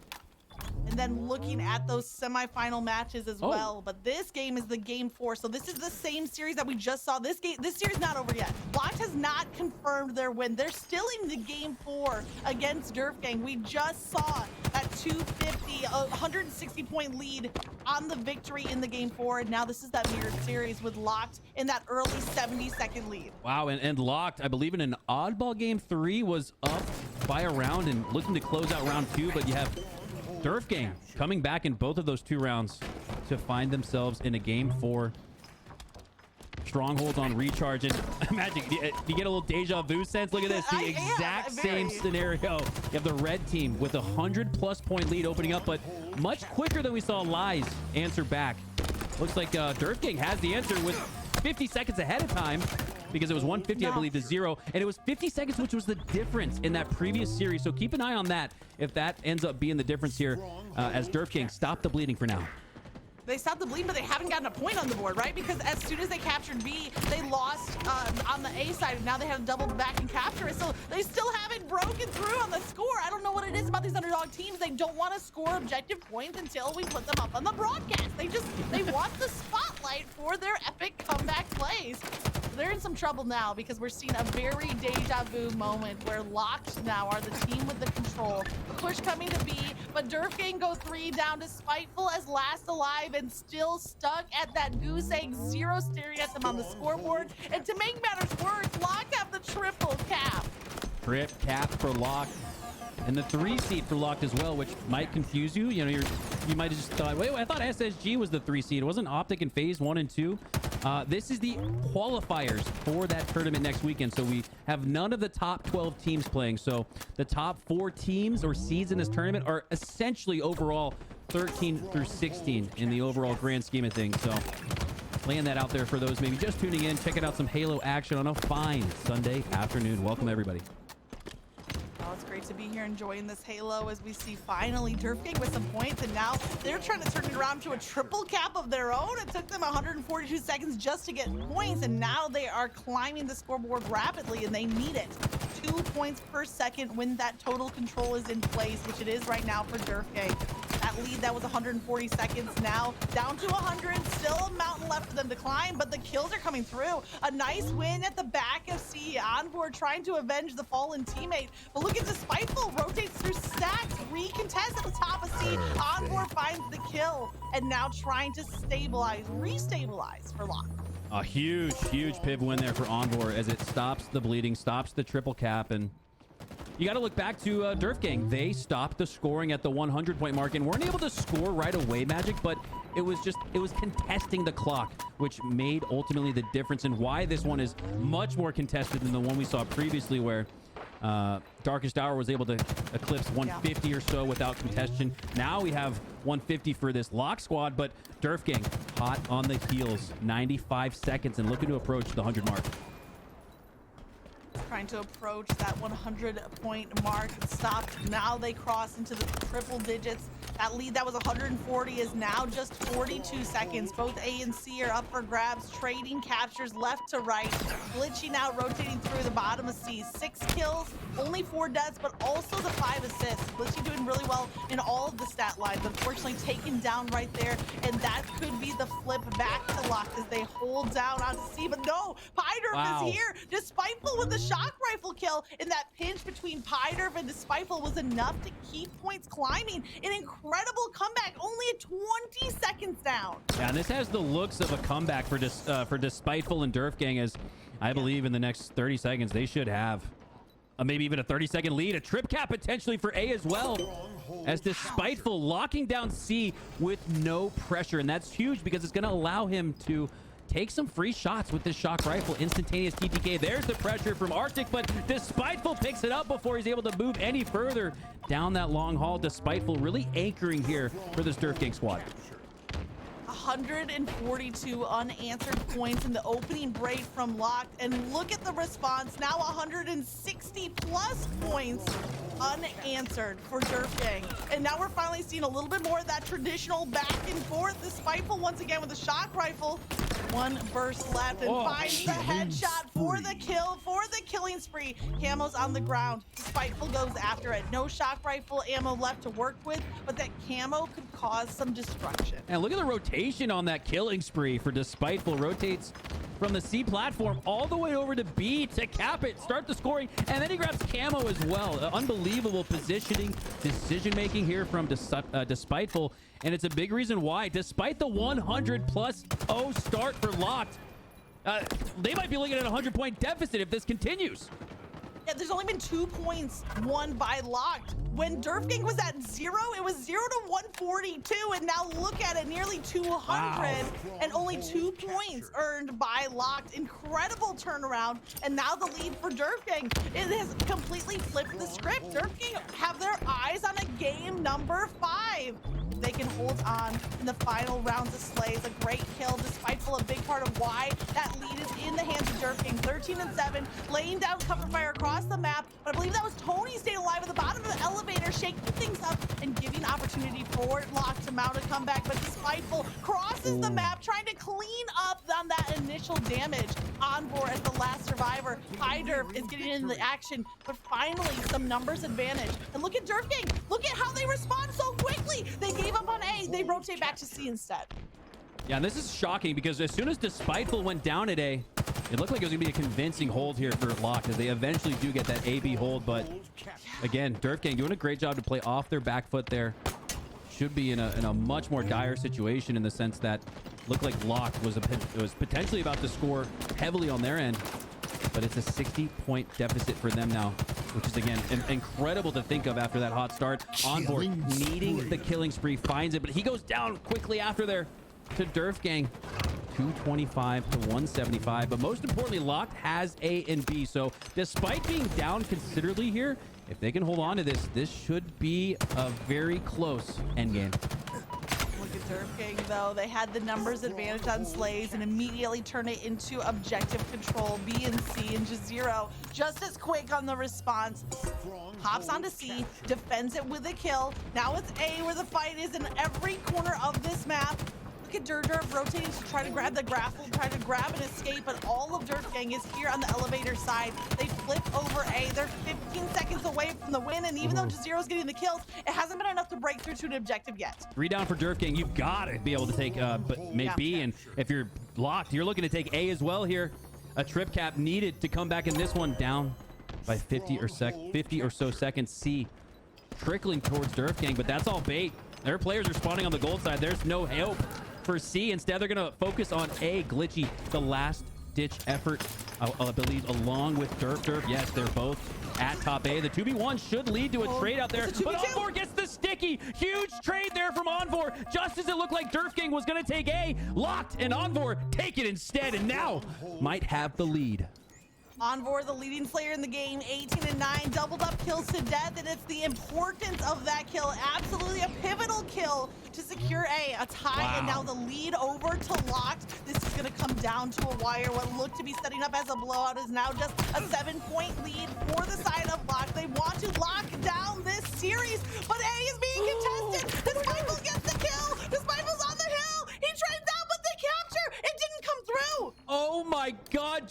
and then looking at those semifinal matches as well. But this game is the game 4, so this is the same series that we just saw. This series not over yet. Locked has not confirmed their win. They're still in the game 4 against Durfgang. We just saw that 250, 160 point lead on the victory in the game 4, and now this is that mirrored series with Locked in that early 70-second lead. Wow, and Locked, I believe in an oddball game 3 was up by a round and looking to close out round 2, but you have Durfgang coming back in both of those 2 rounds to find themselves in a game 4. Strongholds on recharge, and Magic, you get a little deja vu sense. Look at this, the exact same scenario. You have the red team with a 100+ point lead opening up, but much quicker than we saw Lies answer back. Looks like Durfgang has the answer with 50 seconds ahead of time, because it was 150, I believe, to 0, and it was 50 seconds, which was the difference in that previous series. So keep an eye on that if that ends up being the difference here, as Durfgang stop the bleeding for now. They stopped the bleed, but they haven't gotten a point on the board, right? Because as soon as they captured B, they lost on the A side, and now they have doubled back and capture it. So they still haven't broken through on the score. I don't know what it is about these underdog teams. They don't want to score objective points until we put them up on the broadcast. They want the spotlight for their epic comeback plays. They're in some trouble now because we're seeing a very deja vu moment where Locked now are the team with the control. The push coming to B, but Durfgang go 3 down to Spiteful as last alive and still stuck at that goose egg 0, staring at them on the scoreboard. And to make matters worse, Locked have the triple cap. Trip cap for Locked. And the 3 seed for Locked as well, which might confuse you. You know, you might have just thought, wait, I thought SSG was the 3 seed. It wasn't Optic in phase 1 and 2. This is the qualifiers for that tournament next weekend. So we have none of the top 12 teams playing. So the top 4 teams or seeds in this tournament are essentially overall 13 through 16 in the overall grand scheme of things. So laying that out there for those maybe just tuning in, checking out some Halo action on a fine Sunday afternoon. Welcome, everybody. Oh, it's great to be here enjoying this Halo as we see finally Durfgang with some points, and now they're trying to turn it around to a triple cap of their own. It took them 142 seconds just to get points, and now they are climbing the scoreboard rapidly, and they need it. 2 points per second when that total control is in place, which it is right now for Durfgang. That lead that was 140 seconds now down to 100. Still a mountain left for them to climb, but the kills are coming through. A nice win at the back of C. Envor trying to avenge the fallen teammate. But look at the Spiteful rotates through stacks. Recontest at the top of C. Envor finds the kill and now trying to restabilize for Lock. A huge piv win there for Envor as it stops the bleeding, stops the triple cap, and you got to look back to Durfgang. They stopped the scoring at the 100-point mark and weren't able to score right away, Magic, but it was contesting the clock, which made ultimately the difference in why this one is much more contested than the one we saw previously, where Darkest Hour was able to eclipse 150 or so without contention. Now we have 150 for this Lock squad, but Durfgang hot on the heels, 95 seconds and looking to approach the 100 mark. Trying to approach that 100-point mark. It stopped. Now they cross into the triple digits. That lead that was 140 is now just 42 seconds. Both A and C are up for grabs, trading captures left to right. Glitchy now rotating through the bottom of C. 6 kills, only 4 deaths, but also the 5 assists. Glitchy doing really well in all of the stat lines. Unfortunately taken down right there, and that could be the flip back to Lock as they hold down onto C. But no, Pyderf is here. Despiteful with the shock rifle kill, and that pinch between Pyderf and Despiteful was enough to keep points climbing. An incredible comeback, only at 20 seconds down. Yeah, and this has the looks of a comeback for Despiteful and Durfgang, as I believe in the next 30 seconds they should have maybe even a 30-second lead, a trip cap potentially for A as well, as Despiteful locking down C with no pressure, and that's huge because it's going to allow him to take some free shots with this shock rifle. Instantaneous TTK. There's the pressure from Arctic, but Despiteful picks it up before he's able to move any further down that long haul. Despiteful really anchoring here for this Durfgang squad. 142 unanswered points in the opening break from Locked, and look at the response, now 160 plus points unanswered for Derp Gang. And now we're finally seeing a little bit more of that traditional back and forth. The Spiteful once again with the shock rifle. One burst left and finds the headshot for the kill, for the killing spree. Camo's on the ground. Spiteful goes after it. No shock rifle ammo left to work with, but that camo could cause some destruction. And look at the rotation on that killing spree for Despiteful. Rotates from the C platform all the way over to B to cap it, start the scoring, and then he grabs camo as well. Unbelievable positioning, decision making here from Despiteful, and it's a big reason why, despite the 100+0 start for Locked, they might be looking at a 100-point deficit if this continues. Yeah, there's only been 2 points won by Locked. When Derp Gang was at 0, it was 0 to 142, and now look at it, nearly 200, and only 2 points earned by Locked. Incredible turnaround, and now the lead for Derp Gang. It has completely flipped the script. Derp Gang have their eyes on a game number 5. They can hold on in the final rounds of Slays. A great kill, Despiteful, a big part of why that lead is in the hands of Derp Gang. 13-7, laying down cover fire across the map. But I believe that was Tony staying alive at the bottom of the elevator, shaking things up and giving opportunity for Locked to mount a comeback. But Despiteful crosses the map, trying to clean up on that initial damage. Envor as the last survivor. Derp is getting into the action, but finally some numbers advantage. And look at Derp Gang. Look at how they respond so quickly. They gave up on A. They rotate back to C instead. Yeah, and this is shocking because as soon as Despiteful went down at A, it looked like it was going to be a convincing hold here for Locked as they eventually do get that A-B hold. But again, Derp Gang doing a great job to play off their back foot there. Should be in a much more dire situation in the sense that looked like Locked was potentially about to score heavily on their end. But it's a 60-point deficit for them now, which is, again, incredible to think of after that hot start. Envor needing the killing spree, finds it, but he goes down quickly after there to Derp Gang. 225 to 175, but most importantly, Locked has A and B. So despite being down considerably here, if they can hold on to this, this should be a very close endgame. Look at Derp Gang, though. They had the numbers advantage on Slays and immediately turned it into objective control. B and C and just 0. Just as quick on the response. Hops onto C, defends it with a kill. Now it's A where the fight is in every corner of this map. Look at Derp rotating to try to grab the grapple, try to grab an escape, but all of Derp Gang is here on the elevator side. They flip over A. They're 15 seconds away from the win, and even though Jazero's getting the kills, it hasn't been enough to break through to an objective yet. 3 down for Derp Gang. You've got to be able to take B, and if you're Locked, you're looking to take A as well here. A trip cap needed to come back in this one, down by 50 or so seconds. C trickling towards Derp Gang, but that's all bait. Their players are spawning on the gold side. There's no help for C. Instead, they're going to focus on A. Glitchy, the last ditch effort, I believe, along with Derp. Yes, they're both at top A. The 2v1 should lead to a trade out there, but Envor gets the sticky. Huge trade there from Envor, just as it looked like Derp Gang was going to take A. Locked, and Envor take it instead, and now might have the lead. Envor, the leading player in the game, 18-9, doubled up kills to death, and it's the importance of that kill. Absolutely a pivotal kill to secure A tie, and now the lead over to Locked. This is going to come down to a wire. What looked to be setting up as a blowout is now just a 7-point lead for the side of Locked. They want to lock down this series, but A is being contested. Despiteful gets the kill. Despiteful's on the hill. He trades out, but they capture. It didn't come through. Oh my God.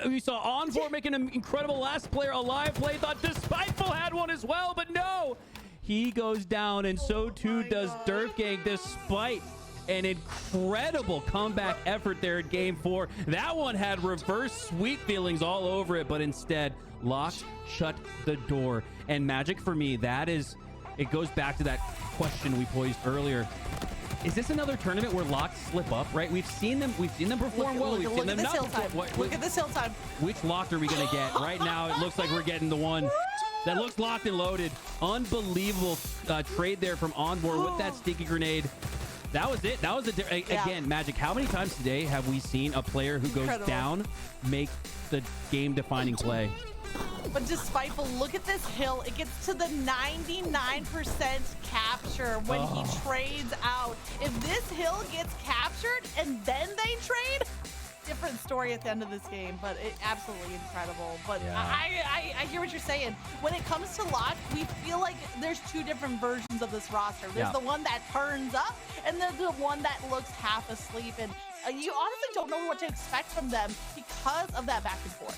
We saw Envor making an incredible last player alive play. Thought Despiteful had one as well, but no. He goes down, and so too does Derp Gang, despite an incredible comeback effort there in game 4. That one had reverse sweet feelings all over it, but instead, Locked shut the door. And magic for me, that is, it goes back to that question we posed earlier. Is this another tournament where Locked slip up, right? We've seen them perform well. We've seen them not perform. Look at this hill time. Which Locked are we going to get? Right now, it looks like we're getting the one that looks locked and loaded. Unbelievable trade there from Envor with that sticky grenade. That was it. That was again, Magic. How many times today have we seen a player who goes down make the game-defining play? But despiteful, look at this hill. It gets to the 99% capture when he trades out. If this hill gets captured and then they trade, different story at the end of this game, but it absolutely incredible. But I hear what you're saying. When it comes to luck, we feel like there's two different versions of this roster. There's the one that turns up, and there's the one that looks half asleep. And you honestly don't know what to expect from them because of that back and forth.